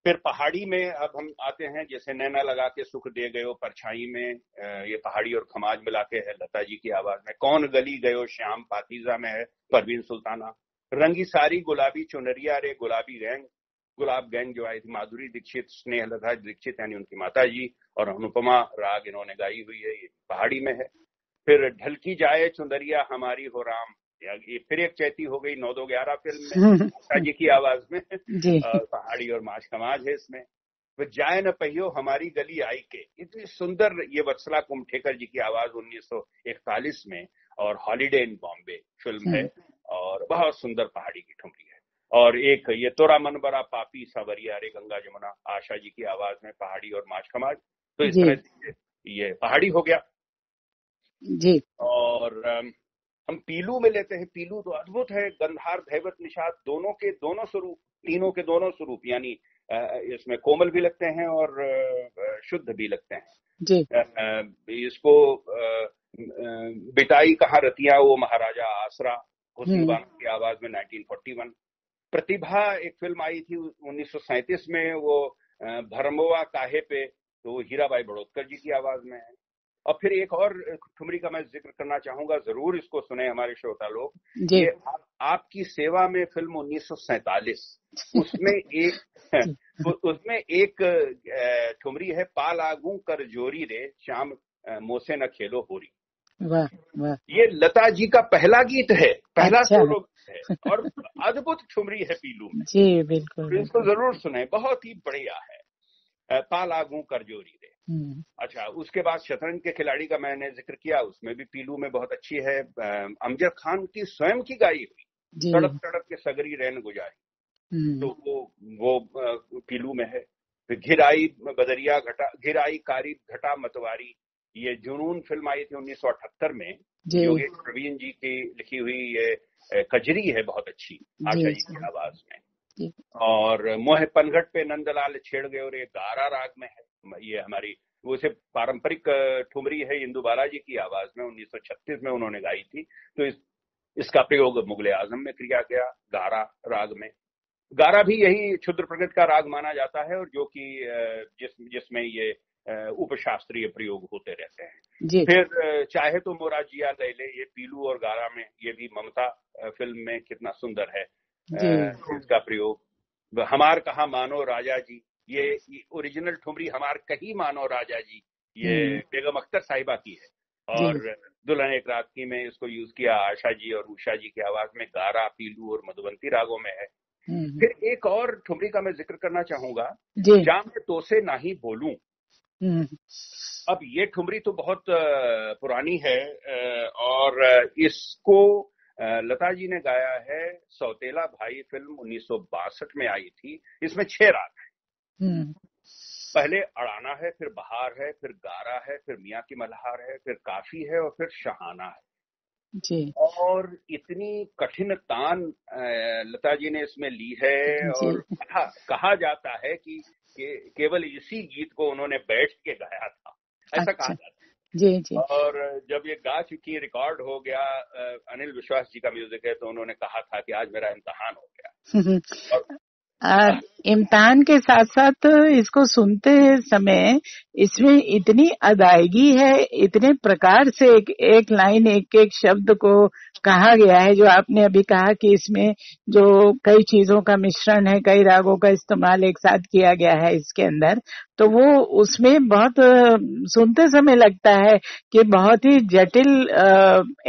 फिर पहाड़ी में अब हम आते हैं, जैसे नैना लगा के सुख दे गयो परछाई में, ये पहाड़ी और खमाज मिला के है लता जी की आवाज में। कौन गली गयो श्याम पातीजा में है परवीन सुल्ताना। रंगी सारी गुलाबी चुनरिया रे गुलाबी गैंग, गुलाब गैंग जो आई थी माधुरी दीक्षित, स्नेह लता दीक्षित यानी उनकी माता जी, और अनुपमा राग इन्होंने गाई हुई है, ये पहाड़ी में है। फिर ढलकी जाए चुंदरिया हमारी हो राम, ये फिर एक चैती हो गई 9-2-11 फिल्म में माता जी की आवाज में। पहाड़ी और माश खमाज है इसमें। फिर जाए न पहियो हमारी गली आई के, इतनी सुंदर, ये वत्सला कुमठेकर जी की आवाज 1941 में। और हॉलीडे इन बॉम्बे फिल्म है, और बहुत सुंदर पहाड़ी की ठुमरी है। और एक ये तोरा मन बड़ा पापी सावरिया रे गंगा जमुना, आशा जी की आवाज में पहाड़ी और माच खमाज। तो इस तरह से ये पहाड़ी हो गया जी। और हम पीलू में लेते हैं। पीलू तो अद्भुत है, गंधार धैवत निषाद दोनों के दोनों स्वरूप, तीनों के दोनों स्वरूप, यानी इसमें कोमल भी लगते हैं और शुद्ध भी लगते हैं जी। इसको बिताई कहाँ रतिया वो महाराजा आसरा, हुस्न बानो की आवाज में 1941। प्रतिभा एक फिल्म आई थी 1937 में, वो भरमोआ काहे पे, तो हीराबाई बड़ोत्कर जी की आवाज में है। और फिर एक और ठुमरी का मैं जिक्र करना चाहूंगा, जरूर इसको सुने हमारे श्रोता लोग, ये आपकी सेवा में फिल्म 1947, उसमें एक ठुमरी है, पाल आगू कर जोरी रे श्याम मोसे न खेलो होरी। वाह वाह। ये लता जी का पहला गीत है, पहला सोलो है, और अद्भुत ठुमरी है पीलू में। जी बिल्कुल, इसको जरूर सुने, बहुत ही बढ़िया है, पाल आगू कर जोरी रे। अच्छा, उसके बाद शतरंज के खिलाड़ी का मैंने जिक्र किया, उसमें भी पीलू में बहुत अच्छी है, अमजद खान की स्वयं की गाई हुई, तड़प तड़प के सगरी रैन गुजारी, तो वो पीलू में है। फिर घिराई बदरिया घटा, घिराई कारी घटा मतवारी, ये जुनून फिल्म आई थी 1978 में, योगेश प्रवीण जी की लिखी हुई ये कजरी है, बहुत अच्छी, आशा जी की आवाज में। और मोह पनघट पे नंदलाल छेड़ गए, और ये गारा राग में है, ये हमारी वो से पारंपरिक ठुमरी है, इंदु बालाजी की आवाज में 1936 में उन्होंने गाई थी। तो इसका प्रयोग मुगले आजम में किया गया, गारा राग में। गारा भी यही क्षुद्र प्रकृति का राग माना जाता है, और जो कि जिसमें ये उपशास्त्रीय प्रयोग होते रहते हैं। फिर चाहे तो मोरा जिया ले ले, ये पीलू और गारा में, ये भी ममता फिल्म में कितना सुंदर है इसका प्रयोग। हमार कहा मानो राजा जी, ये ओरिजिनल ठुमरी हमार कहीं मानो राजा जी, ये बेगम अख्तर साहिबा की है, और दुल्हन एक रात की में इसको यूज किया आशा जी और उषा जी की आवाज में, गारा, पीलू और मधुबंती रागों में है। फिर एक और ठुमरी का मैं जिक्र करना चाहूंगा, जा मैं तो से ना ही बोलूं। अब ये ठुमरी तो बहुत पुरानी है, और इसको लता जी ने गाया है, सौतेला भाई फिल्म 1962 में आई थी। इसमें 6 राग हैं, पहले अड़ाना है, फिर बहार है, फिर गारा है, फिर मियाँ की मल्हार है, फिर काफी है, और फिर शहाना है जी। और इतनी कठिन तान लता जी ने इसमें ली है, और कहा जाता है कि केवल इसी गीत को उन्होंने बैठ के गाया था, ऐसा कहा जाता है जी। और जब ये गा चुकी, रिकॉर्ड हो गया, अनिल विश्वास जी का म्यूजिक है, तो उन्होंने कहा था कि आज मेरा इम्तिहान हो गया। इम्तिहान के साथ साथ इसको सुनते समय इसमें इतनी अदायगी है, इतने प्रकार से एक लाइन, एक शब्द को कहा गया है, जो आपने अभी कहा कि इसमें जो कई चीजों का मिश्रण है, कई रागों का इस्तेमाल एक साथ किया गया है इसके अंदर, तो वो उसमें बहुत सुनते समय लगता है कि बहुत ही जटिल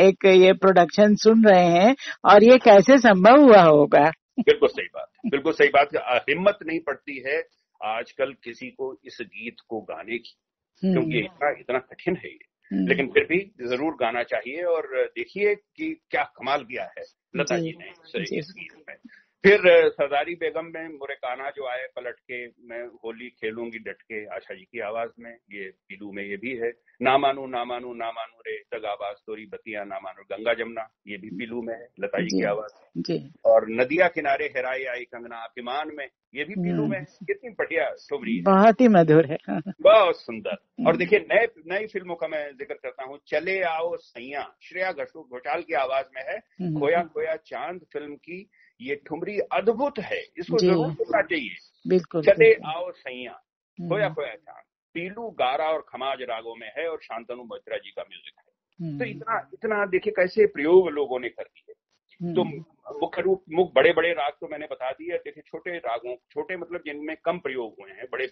एक ये प्रोडक्शन सुन रहे हैं, और ये कैसे संभव हुआ होगा। बिल्कुल सही बात, बिल्कुल सही बात। हिम्मत नहीं पड़ती है आजकल किसी को इस गीत को गाने की, क्योंकि इतना कठिन है ये, लेकिन फिर भी जरूर गाना चाहिए। और देखिए कि क्या कमाल किया है लता जी ने इस गीत में। फिर सरदारी बेगम में मुरे कान्हा जो आए पलट के, मैं होली खेलूंगी डट के, आशा जी की आवाज में, ये पीलू में ये भी है। ना मानू ना मानू ना मानू रे दगाबाज तोरी बतिया ना मानू गंगा जमुना, ये भी पीलू में है, लता जी की आवाज जी। और नदिया किनारे हेराई आई कंगना अभिमान में, ये भी पीलू में है। कितनी बढ़िया ठुमरी है, बहुत ही मधुर है, बहुत सुंदर। और देखिए नई फिल्मों का मैं जिक्र करता हूँ, चले आओ सैया, श्रेया घोषाल की आवाज में है, खोया खोया चांद फिल्म की ये ठुमरी अद्भुत है, इसको जरूर सुनना चाहिए। बिल्कुल, चले आओ सैया, खोया खोया चांद, पीलू, गारा और खमाज रागों में है, और शांतनु मोहित्रा जी का म्यूजिक है। तो इतना देखिए कैसे प्रयोग लोगों ने कर दिए। तो मुख्य बड़े बड़े राग तो मैंने बता दिए। देखिए छोटे रागों, छोटे मतलब जिनमें कम प्रयोग हुए हैं, बड़े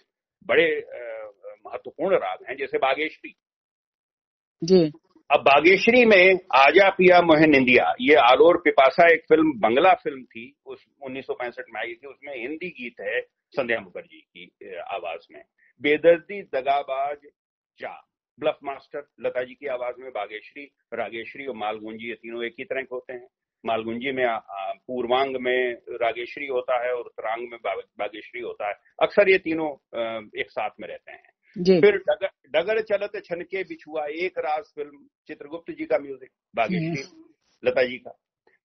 बड़े महत्वपूर्ण राग हैं, जैसे बागेश्वरी जी। अब बागेश्वरी में आजा पिया मोहे निंदिया, ये आलोर पिपासा एक फिल्म, बंगला फिल्म थी, उस 1965 में आई थी। उसमें हिंदी गीत है संध्या मुखर्जी की आवाज में, बेदर्दी दगाबाज जा, ब्लफ मास्टर लता जी की आवाज में बागेश्वरी, रागेश्वरी और मालगुंजी, ये तीनों एक ही तरह के होते हैं। मालगुंजी में पूर्वांग में रागेश्वरी होता है और उत्तरांग में बागेश्वरी होता है। अक्सर ये तीनों एक साथ में रहते हैं। फिर डगर चलत छनके बिछुआ, एक राज फिल्म, चित्रगुप्त जी का म्यूजिक, बागेश्वरी लता जी का।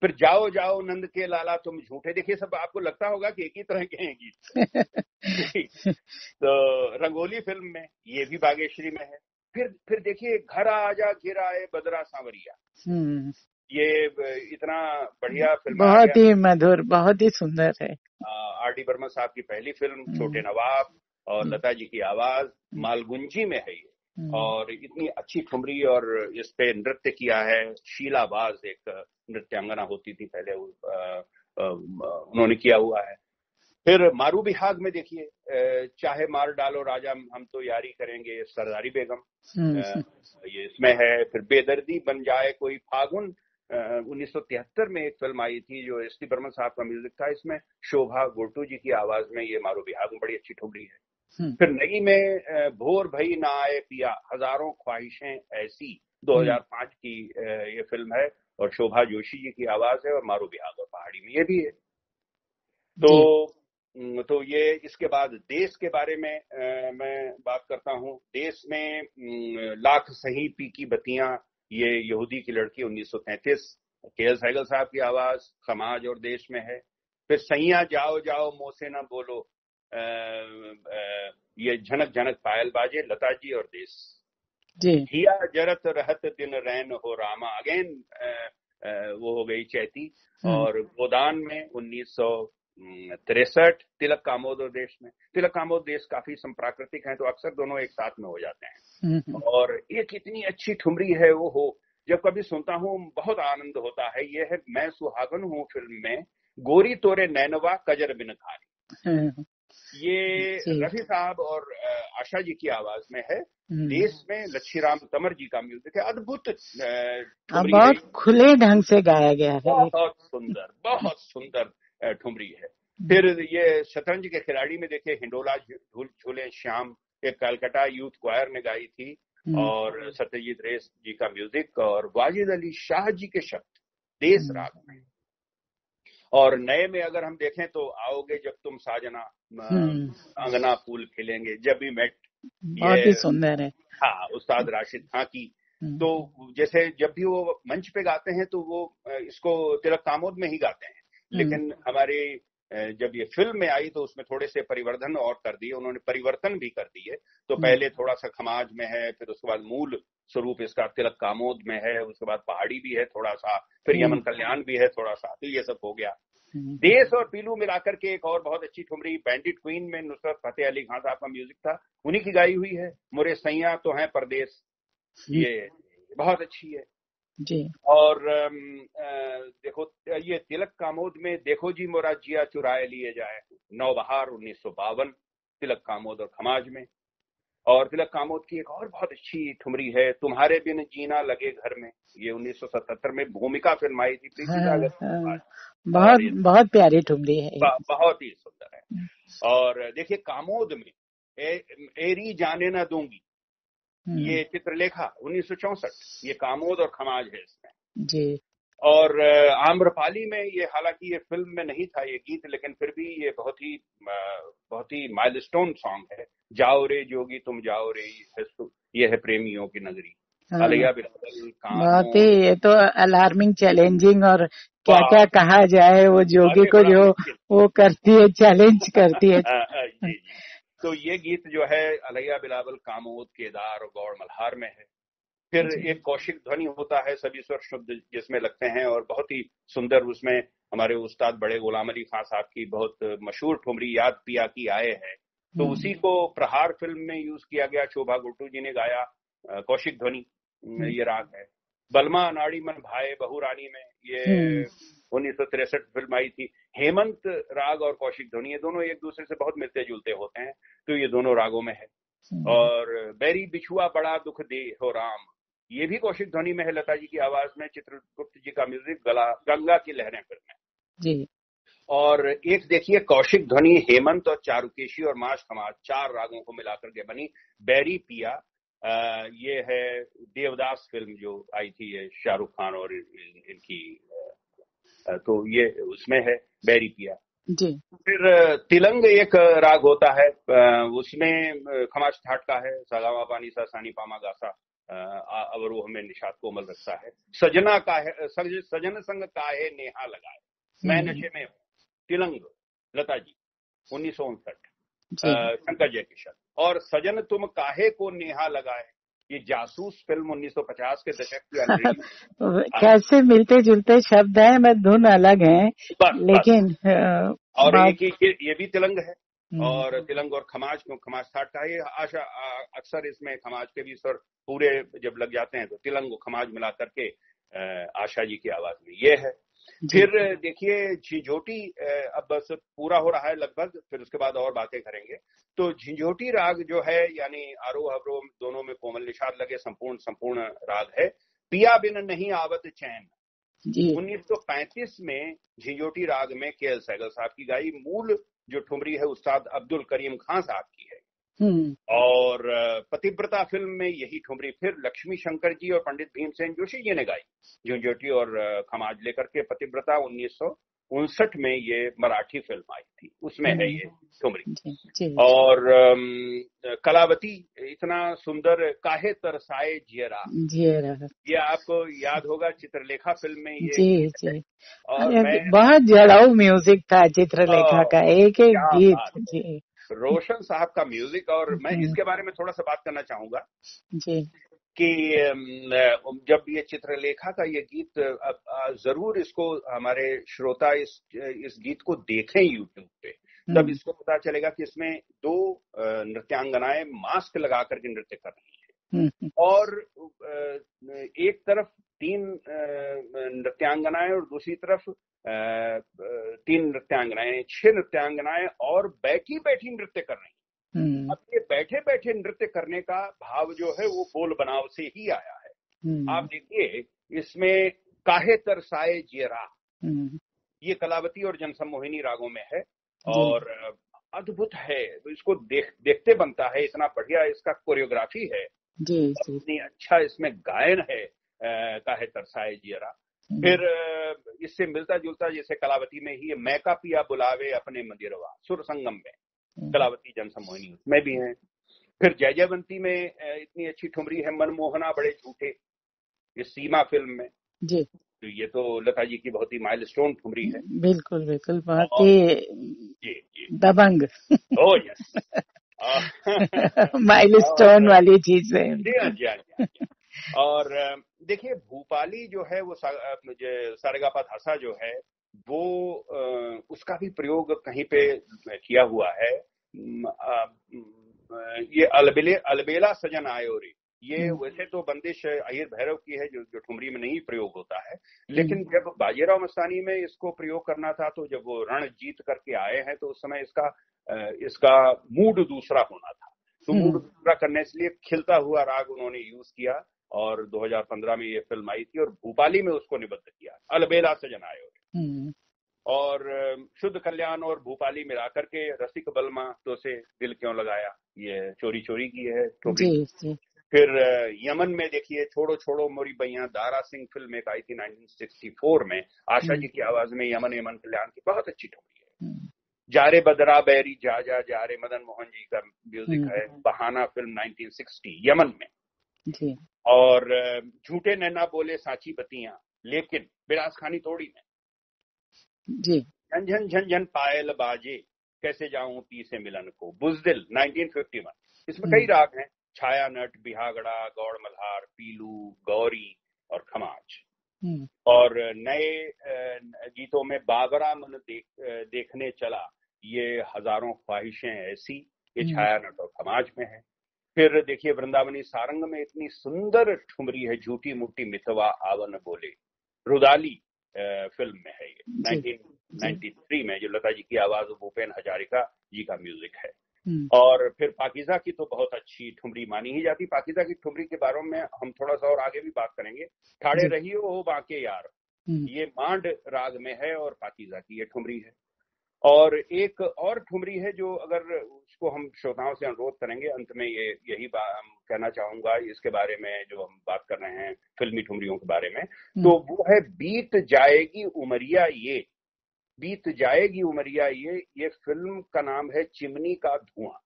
फिर जाओ जाओ नंद के लाला तुम झूठे, देखिए सब आपको लगता होगा कि एक ही तरह के हैं गीत। तो रंगोली फिल्म में ये भी बागेश्वरी में है। फिर देखिए घर आजा घिर आए बदरा सांवरिया, ये इतना बढ़िया फिल्म, बहुत ही मधुर, बहुत ही सुंदर है। आर डी बर्मन साहब की पहली फिल्म, छोटे नवाब, और लता जी की आवाज, मालगुंजी में है ये। और इतनी अच्छी ठुमरी, और इस पे नृत्य किया है शीला बाज, एक नृत्यांगना होती थी पहले, उन्होंने किया हुआ है। फिर मारू बिहाग में देखिए, चाहे मार डालो राजा हम तो यारी करेंगे, सरदारी बेगम, ये इसमें है। फिर बेदर्दी बन जाए कोई फागुन, 1973 में एक फिल्म आई थी जो एस टी बर्मन साहब का म्यूजिक था, इसमें शोभा गोटू जी की आवाज में ये मारू बिहाग में बड़ी अच्छी ठुमरी है। फिर नई में भोर भई ना आए पिया, हजारों ख्वाहिशें ऐसी, 2005 की ये फिल्म है, और शोभा जोशी जी की आवाज है, और मारू बिहाग और पहाड़ी में ये भी है। तो ये, इसके बाद देश के बारे में मैं बात करता हूँ। देश में लाख सही पी की बत्तियां, ये यहूदी की लड़की, 1933, के.एल. सहगल साहब की आवाज, समाज और देश में है। फिर सैया जाओ जाओ मोसे ना बोलो, ये झनक झनक पायल बाजे, लता जी और देश। हिया जरत रहत दिन रैन हो रामा, अगेन वो हो गई चैती। और गोदान में 1963, तिलक कामोद और देश में। तिलक कामोद देश काफी संप्राकृतिक हैं, तो अक्सर दोनों एक साथ में हो जाते हैं। और एक इतनी अच्छी ठुमरी है वो हो, जब कभी सुनता हूँ बहुत आनंद होता है। ये है मैं सुहागन हूँ फिल्म में, गोरी तोरे नैनवा कजर बिन खानी, ये रफी साहब और आशा जी की आवाज में है। देश में लच्छीराम तमर जी का म्यूजिक है, अद्भुत बहुत खुले ढंग से गाया गया है, बहुत सुंदर ठुमरी है। फिर ये शतरंज के खिलाड़ी में देखिए, हिंडोला झूले श्याम, एक कलकत्ता यूथ क्वायर ने गाई थी, और सत्यजीत रे जी का म्यूजिक, और वाजिद अली शाह जी के शब्द देश राग में। और नए में अगर हम देखें तो आओगे जब तुम साजना, अंगना फूल खिलेंगे, जब भी मेट, बहुत ही सुंदर है। हाँ, उस्ताद राशिद खां की। तो जैसे जब भी वो मंच पे गाते हैं तो वो इसको तिलक कामोद में ही गाते हैं, लेकिन हमारे जब ये फिल्म में आई तो उसमें थोड़े से परिवर्तन और कर दिए उन्होंने, परिवर्तन भी कर दिए। तो पहले थोड़ा सा खमाज में है, फिर उसके बाद मूल स्वरूप इसका तिलक कामोद में है, उसके बाद पहाड़ी भी है थोड़ा सा, फिर यमन कल्याण भी है थोड़ा सा, तो ये सब हो गया। देश और पीलू मिलाकर के एक और बहुत अच्छी ठुमरी, बैंडिट क्वीन में नुसरत फतेह अली खान साहब का म्यूजिक था, उन्हीं की गाई हुई है, मोरे सैया तो है परदेश, ये बहुत अच्छी है जी। और देखो ये तिलक कामोद में देखो जी मोरा जिया चुराए लिए जाए, नौबहार 1952, तिलक कामोद और खमाज में। और तिलक कामोद की एक और बहुत अच्छी ठुमरी है, तुम्हारे बिन जीना लगे घर में, ये 1977 में भूमिका फिल्म आई थी, प्रीति सागर। बहुत प्यारी ठुमरी है, बहुत ही सुंदर है। और देखिए कामोद में एरी जाने ना दूंगी, ये चित्रलेखा 1964, ये कामोद और खमाज है इसमें जी। और आम्रपाली में ये, हालांकि ये फिल्म में नहीं था ये गीत, लेकिन फिर भी ये बहुत ही माइलस्टोन सॉन्ग है। जाओ रे जोगी तुम जाओ रे, ये है प्रेमियों की नगरी, अलैया बिलावल, बहुत ही, ये तो अलार्मिंग, चैलेंजिंग, और क्या क्या कहा जाए, वो जोगी को जो वो करती है, चैलेंज करती है। जी। तो ये गीत जो है अलैया बिलावल, कामोद, केदार और गौड़ मल्हार में है। फिर एक कौशिक ध्वनि होता है, सभी स्वर शुद्ध जिसमें लगते हैं और बहुत ही सुंदर, उसमें हमारे उस्ताद बड़े गुलाम अली खान साहब की बहुत मशहूर ठुमरी याद पिया की आए है, तो उसी को प्रहार फिल्म में यूज किया गया, शोभा गुट्टू जी ने गाया, कौशिक ध्वनि ये राग है। बलमा अनाड़ी मन भाए बहू रानी में, ये 1963 फिल्म आई थी। हेमंत राग और कौशिक ध्वनि, ये दोनों एक दूसरे से बहुत मिलते जुलते होते हैं, तो ये दोनों रागों में है। और बैरी बिछुआ बड़ा दुख दे हो राम, ये भी कौशिक ध्वनि में है, लता जी की आवाज में, चित्रगुप्त जी का म्यूजिक, गंगा की लहरें फिल्म में जी। और एक देखिए कौशिक ध्वनि हेमंत और चारुकेशी और माश खमाज, 4 रागों को मिलाकर के बनी बैरी पिया, ये है देवदास फिल्म जो आई थी, ये शाहरुख खान और इनकी, तो ये उसमें है बैरी पिया जी। फिर तिलंग एक राग होता है, उसमें खमाज ठाट का है, सागावा पानी सा सानी पामा गासा, अवरोह में निषाद कोमल रखता है। सजना का है, सजन संग काहे नेहा लगाए, मैं नशे में हूँ, तिलंग लता जी 1959, शंकर जयकिशन। और सजन तुम काहे को नेहा लगाए, ये जासूस फिल्म 1950 के दशक की अनरिलीज। कैसे मिलते जुलते शब्द हैं, मैं धुन अलग है लेकिन और एक ये भी तिलंग है, और तिलंग और खमाज, क्यों खमाज ठाट का ये आशा अक्सर इसमें खमाज के भी स्वर पूरे जब लग जाते हैं तो तिलंग और खमाज मिला करके आशा जी की आवाज में ये है। फिर देखिए झिंझोटी, अब बस पूरा हो रहा है लगभग, फिर उसके बाद और बातें करेंगे। तो झिंझोटी राग जो है, यानी आरोह अवरोह दोनों में कोमल निषाद लगे, संपूर्ण राग है। पिया बिन नहीं आवत चैन 1935 में झिंझोटी राग में के.एल. सहगल साहब की गाई। मूल जो ठुमरी है उस्ताद अब्दुल करीम खान साहब की है। और पतिव्रता फिल्म में यही ठुमरी फिर लक्ष्मी शंकर जी और पंडित भीमसेन जोशी जी ने गाई, झिंझोटी और खमाज लेकर के। पतिव्रता 1959 में ये मराठी फिल्म आई थी, उसमें है ये ठुमरी। और कलावती इतना सुंदर काहे तरसाए जियरा, ये आपको याद होगा चित्रलेखा फिल्म में ये गीत है। और बहुत जड़ाऊ म्यूजिक था चित्रलेखा का, एक गीत जी, रोशन साहब का म्यूजिक। और मैं इसके बारे में थोड़ा सा बात करना चाहूंगा जी कि जब ये चित्रलेखा का ये गीत, जरूर इसको हमारे श्रोता इस गीत को देखें यूट्यूब पे, तब इसको पता चलेगा कि इसमें 2 नृत्यांगनाएं मास्क लगा करके नृत्य कर रही हैं, और एक तरफ 3 नृत्यांगनाएं और दूसरी तरफ 3 नृत्यांगनाएं, 6 नृत्यांगनाएं, और बैठी बैठी नृत्य कर रही हैं। अब ये बैठे बैठे नृत्य करने का भाव जो है वो बोल बनाव से ही आया है। आप देखिए इसमें काहे तरसाए जियरा, ये कलावती और जनसम्मोहिनी रागों में है, और अद्भुत है। इसको देखते बनता है, इतना बढ़िया इसका कोरियोग्राफी है, इतनी अच्छा इसमें गायन है काहे तरसाए जियरा। फिर इससे मिलता जुलता जैसे कलावती में ही मैका पिया बुलावे अपने मंदिरवा, सुर संगम में कलावती जनसम्मोहिनी उसमें भी है। फिर जय जयवंती में इतनी अच्छी ठुमरी है, मनमोहना बड़े झूठे, इस सीमा फिल्म में जी। तो ये तो लता जी की बहुत ही माइलस्टोन ठुमरी है। बिल्कुल बिल्कुल, बहुत ही दबंग, ओ यस माइलस्टोन वाली चीज है। जी। और देखिए भूपाली जो है वो सारेगापा धासा जो है वो उसका भी प्रयोग कहीं पे किया हुआ है। ये अलबेला सजन आयो रे, ये वैसे तो बंदिश अहिर भैरव की है जो ठुमरी में नहीं प्रयोग होता है, लेकिन जब बाजीराव मस्तानी में इसको प्रयोग करना था तो जब वो रण जीत करके आए हैं तो उस समय इसका मूड दूसरा होना था, तो मूड दूसरा करने के लिए खिलता हुआ राग उन्होंने यूज किया, और 2015 में ये फिल्म आई थी और भूपाली में उसको निबद्ध किया, अलबेला सजन आयो रे। और शुद्ध कल्याण और भूपाली मिलाकर के रसिक बलमा तो से दिल क्यों लगाया, ये चोरी चोरी की है जी। फिर यमन में देखिए छोड़ो छोड़ो मोरी बैया, दारा सिंह फिल्म एक आई थी 1964 में, आशा जी की आवाज में यमन कल्याण की बहुत अच्छी ठुमरी है। जारे बदरा बैरी जा रे मदन मोहन जी का म्यूजिक है, बहाना फिल्म 1960 यमन में जी। और झूठे नैना बोले साची बतियां लेकिन बिलास खानी तोड़ी में जी। झन झन झन झन पायल बाजे कैसे जाऊं पी से मिलन को, बुजदिल 1951। इसमें कई राग हैं, छाया नट, बिहागड़ा, गौड़ मल्हार, पीलू, गौरी और खमाज। और नए गीतों में बाबरा मन देखने चला, ये हजारों ख्वाहिशें ऐसी, ये छाया नट और खमाज में है। फिर देखिए वृंदावनी सारंग में इतनी सुंदर ठुमरी है, झूठी मुट्ठी मिथवा आवन बोले, रुदाली फिल्म में है ये 1993 में, जो लता जी की आवाज भूपेन हजारिका जी का म्यूजिक है। और फिर पाकीजा की तो बहुत अच्छी ठुमरी मानी ही जाती। पाकीजा की ठुमरी के बारे में हम थोड़ा सा और आगे भी बात करेंगे। ठाड़े रहियो हो बाके यार, ये मांड राग में है और पाकीजा की ये ठुमरी है। और एक और ठुमरी है जो अगर उसको हम श्रोताओं से अनुरोध करेंगे, अंत में यही बात कहना चाहूंगा इसके बारे में जो हम बात कर रहे हैं फिल्मी ठुमरियों के बारे में, तो वो है बीत जाएगी उमरिया ये। बीत जाएगी उमरिया ये फिल्म का नाम है चिमनी का धुआं।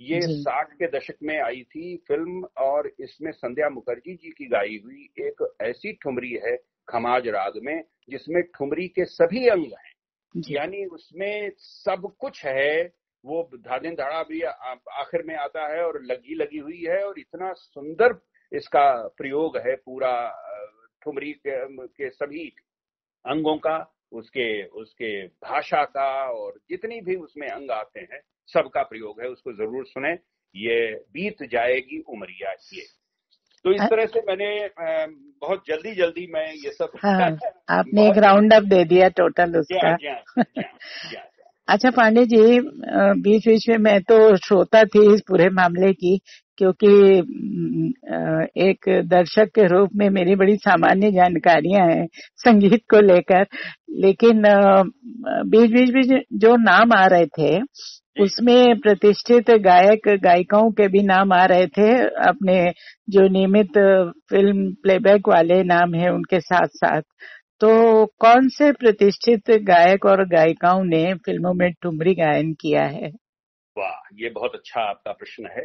ये 60 के दशक में आई थी फिल्म, और इसमें संध्या मुखर्जी जी की गाई हुई एक ऐसी ठुमरी है खमाज राग में, जिसमें ठुमरी के सभी अंग हैं, यानी उसमें सब कुछ है। वो धादिन धाड़ा भी आखिर में आता है और लगी लगी हुई है, और इतना सुंदर इसका प्रयोग है पूरा ठुमरी के सभी अंगों का, उसके भाषा का, और जितनी भी उसमें अंग आते हैं सबका प्रयोग है। उसको जरूर सुने, ये बीत जाएगी उमरिया ये। तो इस तरह से मैंने बहुत जल्दी मैं ये सब आपने एक राउंड अप दे दिया टोटल उसका। अच्छा पांडे जी, बीच बीच में मैं तो श्रोता थी इस पूरे मामले की, क्योंकि एक दर्शक के रूप में मेरी बड़ी सामान्य जानकारियां हैं संगीत को लेकर, लेकिन बीच बीच में जो नाम आ रहे थे उसमें प्रतिष्ठित गायक गायिकाओं के भी नाम आ रहे थे, अपने जो नियमित फिल्म प्लेबैक वाले नाम हैं उनके साथ साथ। तो कौन से प्रतिष्ठित गायक और गायिकाओं ने फिल्मों में ठुमरी गायन किया है? वाह, ये बहुत अच्छा आपका प्रश्न है।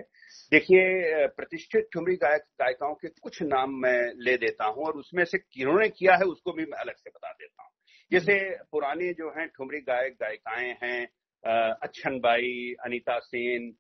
देखिए, प्रतिष्ठित ठुमरी गायिकाओं के कुछ नाम मैं ले देता हूं, और उसमें से किन्होंने किया है उसको भी मैं अलग से बता देता हूं। जैसे पुराने जो हैं ठुमरी गायक गायिकाएं हैं, अच्छन बाई, अनीता सेन,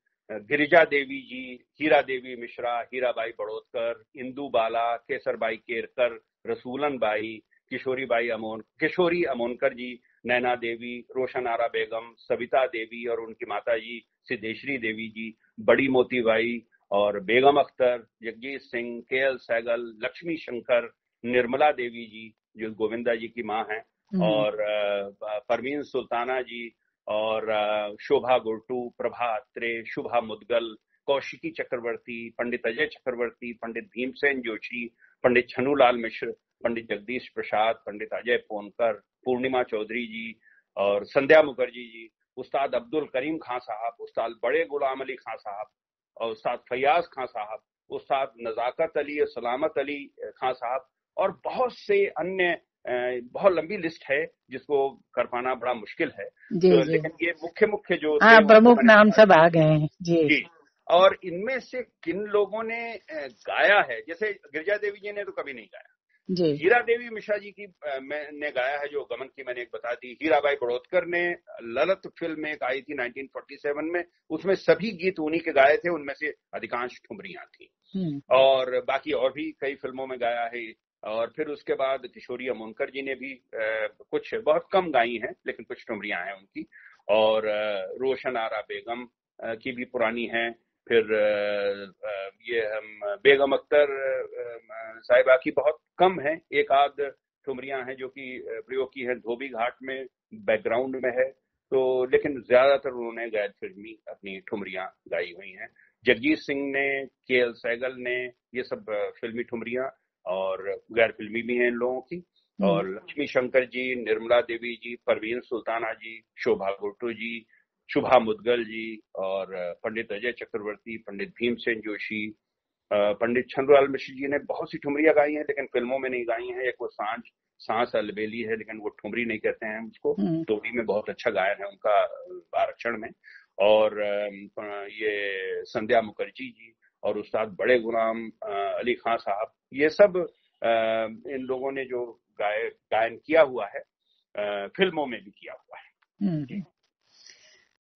गिरिजा देवी जी, हीरा देवी मिश्रा, हीराबाई बड़ोदकर, इंदू बाला, केसरबाई केरकर, रसूलन बाई, किशोरी अमोनकर जी, नैना देवी, रोशन आरा बेगम, सविता देवी और उनकी माता जी सिद्धेश्वरी देवी जी, बड़ी मोती बाई और बेगम अख्तर, जगजीत सिंह, केएल सहगल, लक्ष्मी शंकर, निर्मला देवी जी जो गोविंदा जी की माँ हैं, और परवीन सुल्ताना जी, और शोभा गुरटू, प्रभा अत्रे, शुभा मुदगल, कौशिकी चक्रवर्ती, पंडित अजय चक्रवर्ती, पंडित भीमसेन जोशी, पंडित छन्नूलाल मिश्र, पंडित जगदीश प्रसाद, पंडित अजय पोनकर, पूर्णिमा चौधरी जी, और संध्या मुखर्जी जी, उस्ताद अब्दुल करीम खां साहब, उस्ताद बड़े गुलाम अली खां साहब, और उस्ताद फैयाज खां साहब, उस्ताद नजाकत अली और सलामत अली खां साहब, और बहुत से अन्य। बहुत लंबी लिस्ट है जिसको कर पाना बड़ा मुश्किल है, तो लेकिन ये मुख्य जो प्रमुख नाम सब आ गए हैं जी। और इनमें से किन लोगों ने गाया है, जैसे गिरिजा देवी जी ने तो कभी नहीं गाया जी। हीरा देवी मिश्रा जी की ने गाया है, जो गमन की मैंने एक बता दी। हीराबाई बड़ोदकर ने ललित फिल्म में एक आई थी 1947 में, उसमें सभी गीत उन्हीं के गाए थे, उनमें से अधिकांश ठुमरियां थी, और बाकी और भी कई फिल्मों में गाया है। और फिर उसके बाद किशोरी अमोनकर जी ने भी कुछ बहुत कम गाई हैं, लेकिन कुछ ठुमरियां हैं उनकी, और रोशन आरा बेगम की भी पुरानी है। फिर ये हम बेगम अख्तर साहिबा की बहुत कम है, एक आध ठुमरियां हैं जो कि प्रयोग की है, धोबी घाट में बैकग्राउंड में है, तो लेकिन ज्यादातर उन्होंने गैर फिल्मी अपनी ठुमरियां गाई हुई हैं। जगजीत सिंह ने, केएल सहगल ने, ये सब फिल्मी ठुमरियां और गैर फिल्मी भी हैं इन लोगों की। और लक्ष्मी शंकर जी, निर्मला देवी जी, परवीन सुल्ताना जी, शोभा गुरटू जी, शुभा मुदगल जी, और पंडित अजय चक्रवर्ती, पंडित भीमसेन जोशी, पंडित छन्नूलाल मिश्र जी ने बहुत सी ठुमरियां गाई हैं, लेकिन फिल्मों में नहीं गाई हैं। एक वो सांस अलबेली है, लेकिन वो ठुमरी नहीं कहते हैं उसको, टोली में बहुत अच्छा गायन है उनका आरक्षण में। और ये संध्या मुखर्जी जी और उस्ताद बड़े गुलाम अली खां साहब, ये सब इन लोगों ने जो गायन किया हुआ है, फिल्मों में भी किया हुआ है।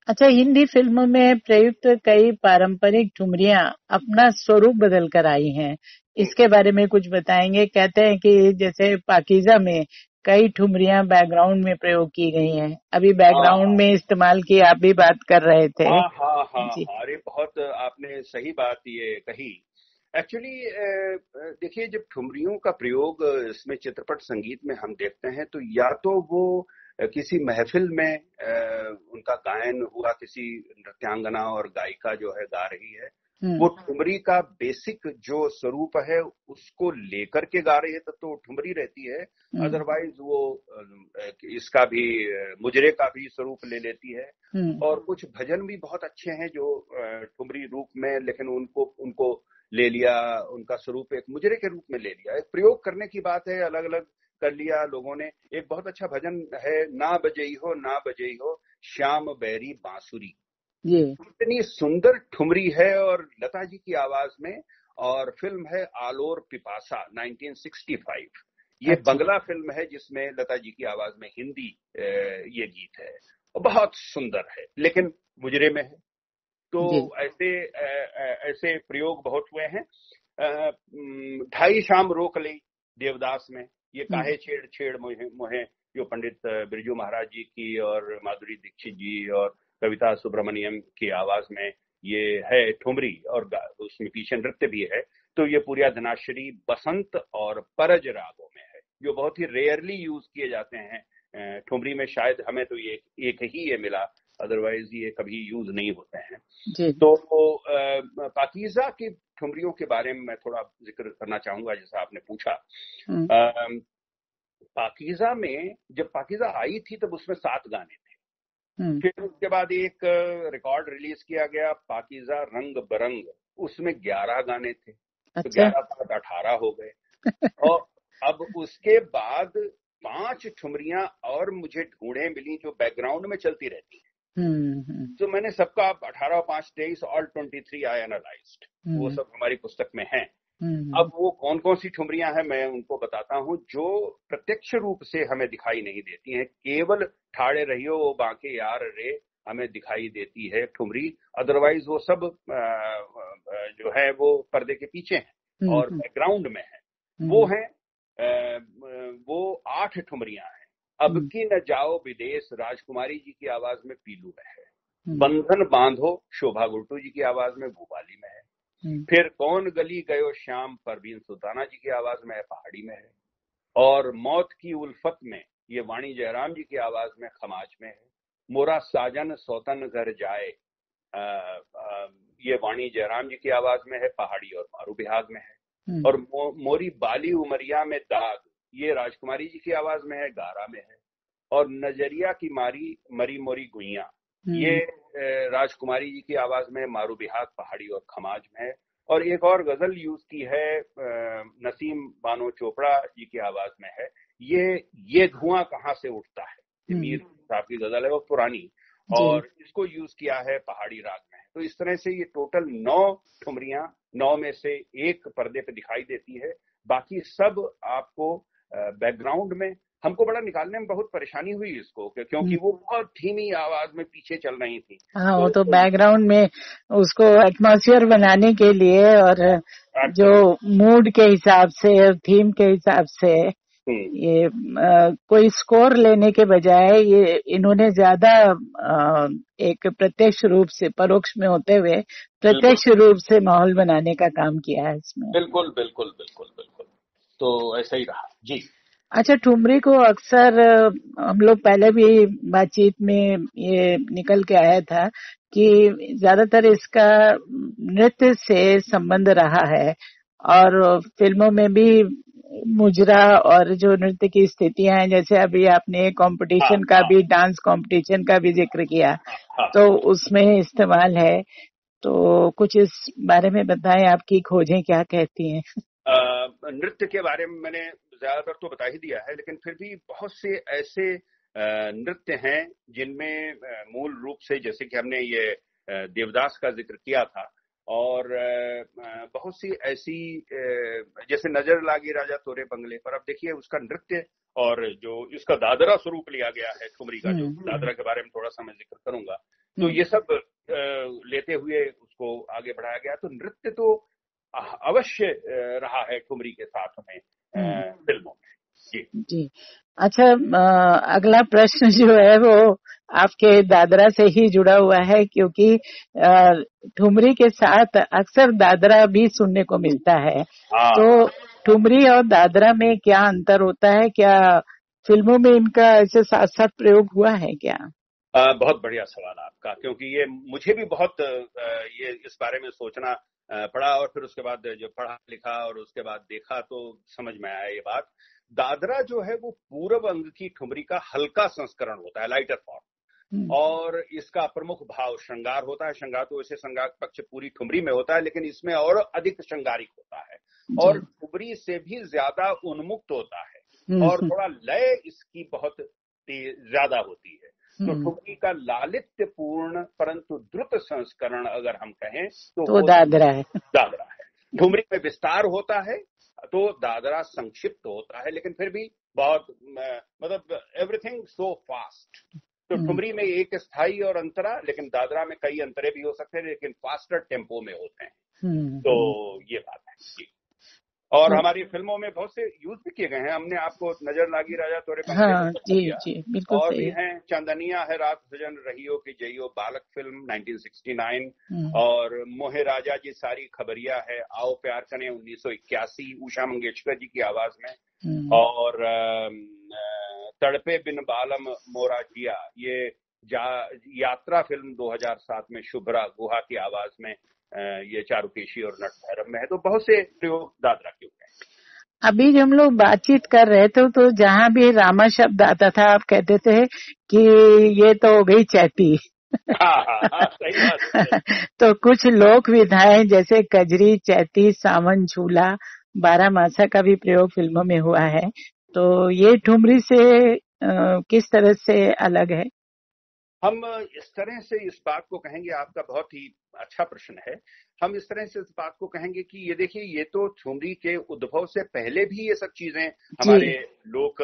अच्छा, हिंदी फिल्मों में प्रयुक्त कई पारंपरिक ठुमरियां अपना स्वरूप बदल कर आई हैं, इसके बारे में कुछ बताएंगे? कहते हैं कि जैसे पाकीज़ा में कई ठुमरियां बैकग्राउंड में प्रयोग की गई हैं, अभी बैकग्राउंड में इस्तेमाल की आप भी बात कर रहे थे। हाँ, अरे बहुत आपने सही बात ये कही। एक्चुअली देखिए, जब ठुमरियों का प्रयोग इसमें चित्रपट संगीत में हम देखते हैं, तो या तो वो किसी महफिल में उनका गायन हुआ, किसी नृत्यांगना और गायिका जो है गा रही है, वो ठुमरी का बेसिक जो स्वरूप है उसको लेकर के गा रही है तो ठुमरी रहती है। अदरवाइज वो इसका भी मुजरे का भी स्वरूप ले लेती है। और कुछ भजन भी बहुत अच्छे हैं जो ठुमरी रूप में, लेकिन उनको ले लिया, उनका स्वरूप एक मुजरे के रूप में ले लिया। एक प्रयोग करने की बात है, अलग अलग कर लिया लोगों ने। एक बहुत अच्छा भजन है, ना बजई हो श्याम बैरी बांसुरी। इतनी सुंदर ठुमरी है और लता जी की आवाज में। और फिल्म है आलोर पिपासा 1965। ये बंगला फिल्म है जिसमें लता जी की आवाज में हिंदी ये गीत है। बहुत सुंदर है, लेकिन मुजरे में है। तो ऐसे प्रयोग बहुत हुए हैं। ढाई शाम रोक ली देवदास में, ये काहे छेड़ छेड़ मोहे, जो पंडित बिरजू महाराज जी की और माधुरी दीक्षित जी और कविता सुब्रमण्यम की आवाज में ये है ठुमरी, और उसमें पीछे नृत्य भी है। तो ये पूर्या धनाश्री बसंत और परज रागों में है, जो बहुत ही रेयरली यूज किए जाते हैं ठुमरी में। शायद हमें तो ये एक ही ये मिला, अदरवाइज ये कभी यूज नहीं होते हैं। तो पाकीज़ा की ठुमरियों के बारे में मैं थोड़ा जिक्र करना चाहूंगा, जैसा आपने पूछा। पाकीज़ा में जब पाकीज़ा आई थी तब उसमें 7 गाने थे। फिर उसके बाद एक रिकॉर्ड रिलीज किया गया, पाकीज़ा रंग बरंग, उसमें 11 गाने थे। तो 11 साथ 18 हो गए। और अब उसके बाद 5 ठुमरियां और मुझे ढूंढे मिली जो बैकग्राउंड में चलती रहती है। तो मैंने सबका 18 और 5 23 ऑल 23 आई एनालाइज्ड, वो सब हमारी पुस्तक में हैं। अब वो कौन कौन सी ठुमरियां हैं मैं उनको बताता हूं, जो प्रत्यक्ष रूप से हमें दिखाई नहीं देती हैं। केवल ठाड़े रहियो वो बांके यार रे हमें दिखाई देती है ठुमरी, अदरवाइज वो सब जो है वो पर्दे के पीछे हैं और बैकग्राउंड में है। वो है वो 8 ठुमरियां हैं। अब की न जाओ विदेश राजकुमारी जी की आवाज में पीलू में है। बंधन बांधो शोभा गुट्टू जी की आवाज में भूपाली में है। फिर कौन गली गयो श्याम परवीन सुल्ताना जी की आवाज में है, पहाड़ी में है। और मौत की उल्फत में ये वाणी जयराम जी की आवाज में खमाज में है। मोरा साजन सौतन घर जाए ये वाणी जयराम जी की आवाज में है, पहाड़ी और मारू बिहाग में है। और मोरी बाली उमरिया में दाग ये राजकुमारी जी की आवाज में है, गारा में है। और नजरिया की मारी मरी मोरी गुइया ये राजकुमारी जी की आवाज में, मारू बिहाग, पहाड़ी और खमाज में है। और एक और गजल यूज की है नसीम बानो चोपड़ा जी की आवाज में है, ये धुआं कहाँ से उठता है, मीर साहब की गजल है वो पुरानी, और इसको यूज किया है पहाड़ी राग में। तो इस तरह से ये टोटल 9 ठुमरियां, 9 में से एक पर्दे पे दिखाई देती है, बाकी सब आपको बैकग्राउंड में। हमको बड़ा निकालने में बहुत परेशानी हुई इसको, क्योंकि वो बहुत धीमी आवाज में पीछे चल रही थी। हाँ, वो तो बैकग्राउंड में उसको एटमॉस्फेयर बनाने के लिए और जो मूड के हिसाब से और थीम के हिसाब से ये कोई स्कोर लेने के बजाय ये इन्होंने ज्यादा एक प्रत्यक्ष रूप से, परोक्ष में होते हुए प्रत्यक्ष रूप से माहौल बनाने का काम किया है इसमें। बिल्कुल बिल्कुल बिल्कुल बिल्कुल, तो ऐसा ही रहा जी। अच्छा, ठुमरी को अक्सर हम लोग पहले भी बातचीत में ये निकल के आया था कि ज्यादातर इसका नृत्य से संबंध रहा है, और फिल्मों में भी मुजरा और जो नृत्य की स्थितियां हैं, जैसे अभी आपने कंपटीशन का भी, डांस कंपटीशन का भी जिक्र किया, तो उसमें इस्तेमाल है। तो कुछ इस बारे में बताएं, आपकी खोजें क्या कहती हैं? नृत्य के बारे में मैंने ज्यादातर तो बता ही दिया है, लेकिन फिर भी बहुत से ऐसे नृत्य हैं जिनमें मूल रूप से, जैसे कि हमने ये देवदास का जिक्र किया था, और बहुत सी ऐसी जैसे नजर लागी राजा तोरे बंगले पर, अब देखिए उसका नृत्य और जो इसका दादरा स्वरूप लिया गया है ठुमरी का, जो दादरा के बारे में थोड़ा सा मैं जिक्र करूंगा, तो ये सब लेते हुए उसको आगे बढ़ाया गया। तो नृत्य तो अवश्य रहा है ठुमरी के साथ में फिल्मों में। जी। अच्छा, अगला प्रश्न जो है वो आपके दादरा से ही जुड़ा हुआ है, क्योंकि ठुमरी के साथ अक्सर दादरा भी सुनने को मिलता है। तो ठुमरी और दादरा में क्या अंतर होता है? क्या फिल्मों में इनका ऐसे साथ साथ प्रयोग हुआ है क्या? बहुत बढ़िया सवाल आपका, क्योंकि ये मुझे भी बहुत ये इस बारे में सोचना पड़ा, और फिर उसके बाद जो पढ़ा लिखा और उसके बाद देखा तो समझ में आया ये बात। दादरा जो है वो पूर्व अंग की ठुमरी का हल्का संस्करण होता है, लाइटर फॉर्म, और इसका प्रमुख भाव श्रृंगार होता है। श्रृंगार तो वैसे श्रृंगार पक्ष पूरी ठुमरी में होता है, लेकिन इसमें और अधिक श्रृंगारिक होता है और ठुमरी से भी ज्यादा उन्मुक्त होता है, और थोड़ा लय इसकी बहुत ज्यादा होती है। तो ठुमरी का लालित्यपूर्ण परंतु द्रुत संस्करण अगर हम कहें तो वो दादरा है। दादरा है। ठुमरी में विस्तार होता है तो दादरा संक्षिप्त होता है, लेकिन फिर भी बहुत मतलब एवरीथिंग सो फास्ट। तो ठुमरी में एक स्थाई और अंतरा, लेकिन दादरा में कई अंतरे भी हो सकते हैं, लेकिन फास्टर टेम्पो में होते हैं। तो ये बात है जी। और हमारी फिल्मों में बहुत से यूज भी किए गए हैं। हमने आपको नजर लागी राजा तोरे पंखे जी बिल्कुल और सही भी हैं। चंदनिया है रात सजन रहियो की जइयो बालक फिल्म 1969, और मोहे राजा जी सारी खबरिया है, आओ प्यार करें 1981 उषा मंगेशकर जी की आवाज में, और तड़पे बिन बालम मोरा जिया ये यात्रा फिल्म 2007 में शुभ्रा गुहा की आवाज में ये चारुकेशी और नट भैरव में है। तो बहुत से प्रयोग दादरा के हुए हैं। अभी जब हम लोग बातचीत कर रहे थे तो जहाँ भी रामा शब्द आता था आप कहते थे कि ये तो हो गई चैती। सही बात है। तो कुछ लोक विधाएं जैसे कजरी, चैती, सावन झूला, बारहमासा का भी प्रयोग फिल्मों में हुआ है। तो ये ठुमरी से किस तरह से अलग है? हम इस तरह से इस बात को कहेंगे, आपका बहुत ही अच्छा प्रश्न है। हम इस तरह से इस बात को कहेंगे कि ये देखिए, ये तो ठुमरी के उद्भव से पहले भी ये सब चीजें हमारे लोक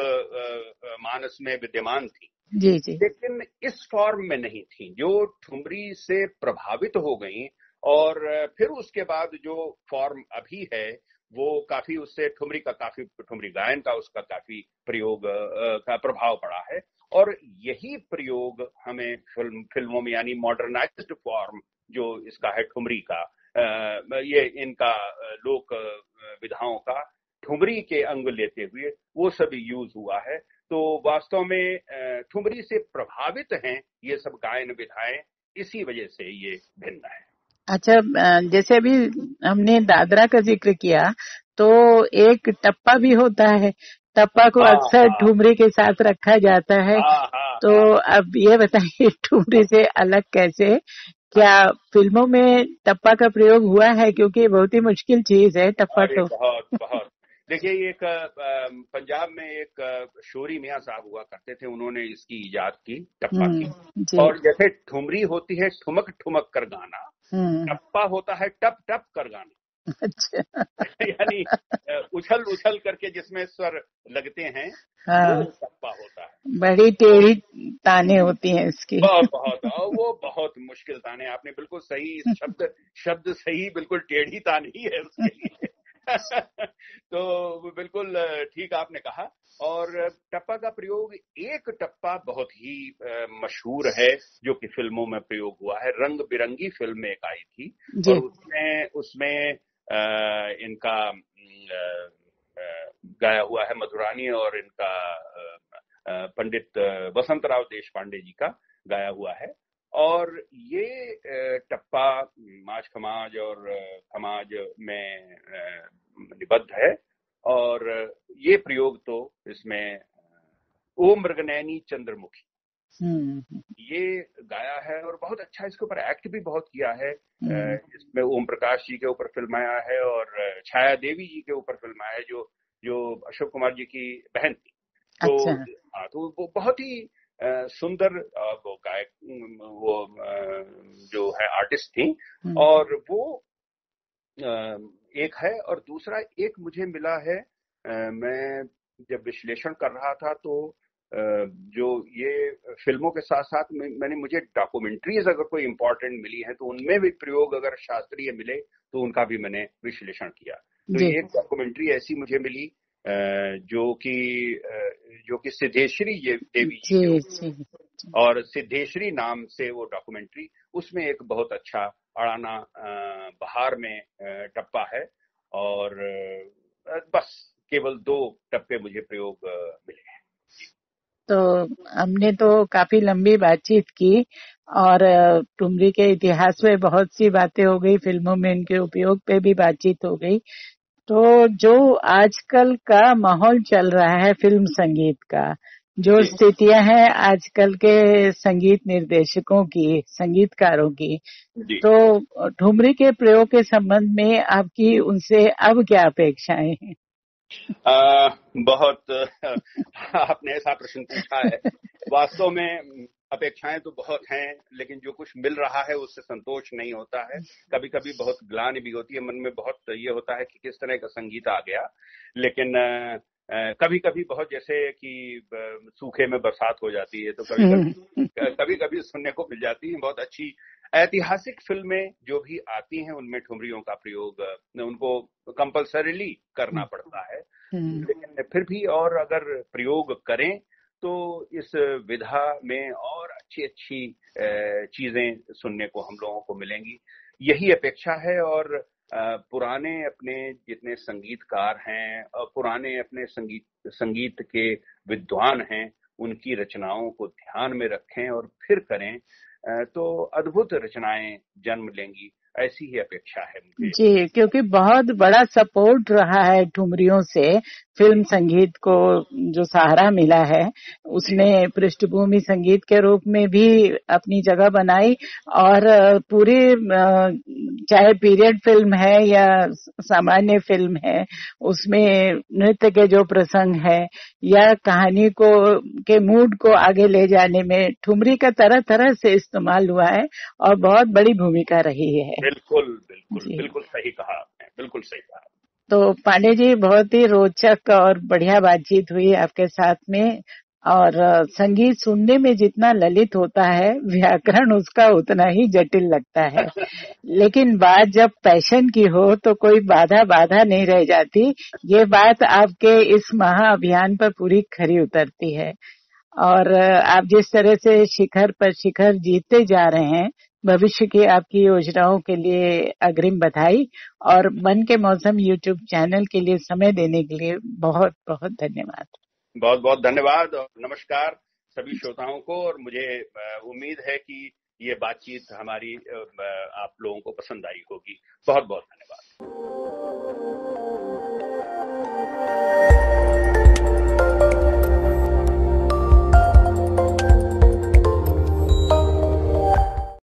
मानस में विद्यमान थी जी। लेकिन इस फॉर्म में नहीं थी, जो ठुमरी से प्रभावित हो गई। और फिर उसके बाद जो फॉर्म अभी है वो काफी उससे ठुमरी गायन का उसका काफी प्रयोग का प्रभाव पड़ा है। और यही प्रयोग हमें फिल्मों में, यानी मॉडर्नाइज्ड फॉर्म जो इसका है ठुमरी का, ये इनका लोक विधाओं का ठुमरी के अंग लेते हुए वो सभी यूज हुआ है। तो वास्तव में ठुमरी से प्रभावित हैं ये सब गायन विधाएं, इसी वजह से ये भिन्न है। अच्छा, जैसे अभी हमने दादरा का जिक्र किया तो एक टप्पा भी होता है। टप्पा को अक्सर ठुमरी के साथ रखा जाता है। तो अब ये बताइए ठुमरी से अलग कैसे? क्या फिल्मों में टप्पा का प्रयोग हुआ है? क्योंकि बहुत ही मुश्किल चीज है टप्पा। तो बहुत देखिए, एक पंजाब में एक शोरी मियाँ साहब हुआ करते थे, उन्होंने इसकी इजाद की टप्पा की। और जैसे ठुमरी होती है ठुमक ठुमक कर गाना, टप्पा होता है टप टप कर गाना। अच्छा। यानी उछल उछल करके जिसमें स्वर लगते हैं, वो टप्पा होता है। बड़ी टेढ़ी ताने होती हैं इसकी। बहुत वो बहुत मुश्किल ताने, आपने बिल्कुल सही शब्द सही, बिल्कुल टेढ़ी तान ही है उसके लिए। तो बिल्कुल ठीक आपने कहा। और टप्पा का प्रयोग, एक टप्पा बहुत ही मशहूर है जो कि फिल्मों में प्रयोग हुआ है। रंग बिरंगी फिल्म एक आई थी और उसमें इनका गाया हुआ है मधुरानी, और इनका पंडित वसंतराव देशपांडे जी का गाया हुआ है। और ये टप्पा माज खमाज और खमाज में निबद्ध है। और ये प्रयोग तो इसमें ओ मृगनैनी चंद्रमुखी ये गाया है, और बहुत अच्छा इसके ऊपर एक्ट भी बहुत किया है। इसमें ओम प्रकाश जी के ऊपर फिल्माया है और छाया देवी जी के ऊपर फिल्माया है, जो अशोक कुमार जी की बहन थी। तो हाँ, तो वो बहुत ही सुंदर वो गायक, वो जो है आर्टिस्ट थी। और वो एक है, और दूसरा एक मुझे मिला है, मैं जब विश्लेषण कर रहा था तो जो ये फिल्मों के साथ साथ मुझे डॉक्यूमेंट्रीज अगर कोई इंपॉर्टेंट मिली है तो उनमें भी प्रयोग अगर शास्त्रीय मिले तो उनका भी मैंने विश्लेषण किया। तो एक डॉक्यूमेंट्री ऐसी मुझे मिली जो कि सिद्धेश्वरी देवी जी, और सिद्धेश्वरी नाम से वो डॉक्यूमेंट्री, उसमें एक बहुत अच्छा अड़ाना बहार में टप्पा है। और बस केवल 2 टप्पे मुझे प्रयोग मिले हैं। तो हमने तो काफी लंबी बातचीत की और ठुमरी के इतिहास में बहुत सी बातें हो गई, फिल्मों में इनके उपयोग पे भी बातचीत हो गई। तो जो आजकल का माहौल चल रहा है फिल्म संगीत का, जो स्थितियां हैं आजकल के संगीत निर्देशकों की, संगीतकारों की, तो ठुमरी के प्रयोग के संबंध में आपकी उनसे अब क्या अपेक्षाएं हैं? बहुत आपने ऐसा प्रश्न पूछा है। वास्तव में अपेक्षाएं तो बहुत हैं, लेकिन जो कुछ मिल रहा है उससे संतोष नहीं होता है। कभी कभी बहुत ग्लानि भी होती है, मन में बहुत ये होता है कि किस तरह का संगीत आ गया। लेकिन कभी कभी बहुत, जैसे कि सूखे में बरसात हो जाती है, तो कभी कभी सुनने को मिल जाती है बहुत अच्छी ऐतिहासिक फिल्में जो भी आती हैं, उनमें ठुमरियों का प्रयोग उनको कंपल्सरीली करना पड़ता है। लेकिन फिर भी और अगर प्रयोग करें तो इस विधा में और अच्छी अच्छी चीजें सुनने को हम लोगों को मिलेंगी, यही अपेक्षा है। और पुराने अपने जितने संगीतकार हैं, पुराने अपने संगीत के विद्वान हैं, उनकी रचनाओं को ध्यान में रखें और फिर करें तो अद्भुत रचनाएं जन्म लेंगी, ऐसी ही अपेक्षा है मुझे। जी, क्योंकि बहुत बड़ा सपोर्ट रहा है ठुमरियों से फिल्म संगीत को जो सहारा मिला है, उसने पृष्ठभूमि संगीत के रूप में भी अपनी जगह बनाई। और पूरी चाहे पीरियड फिल्म है या सामान्य फिल्म है, उसमें नृत्य के जो प्रसंग है या कहानी को के मूड को आगे ले जाने में ठुमरी का तरह तरह से इस्तेमाल हुआ है और बहुत बड़ी भूमिका रही है। बिल्कुल बिल्कुल बिल्कुल सही कहा आपने, बिल्कुल सही कहा। तो पांडे जी, बहुत ही रोचक और बढ़िया बातचीत हुई आपके साथ में। और संगीत सुनने में जितना ललित होता है, व्याकरण उसका उतना ही जटिल लगता है। लेकिन बात जब पैशन की हो तो कोई बाधा नहीं रह जाती। ये बात आपके इस महाअभियान पर पूरी खरी उतरती है। और आप जिस तरह से शिखर पर शिखर जीतते जा रहे हैं, भविष्य की आपकी योजनाओं के लिए अग्रिम बधाई। और मन के मौसम यूट्यूब चैनल के लिए समय देने के लिए बहुत बहुत धन्यवाद। बहुत बहुत धन्यवाद और नमस्कार सभी श्रोताओं को। और मुझे उम्मीद है कि ये बातचीत हमारी आप लोगों को पसंद आई होगी। बहुत बहुत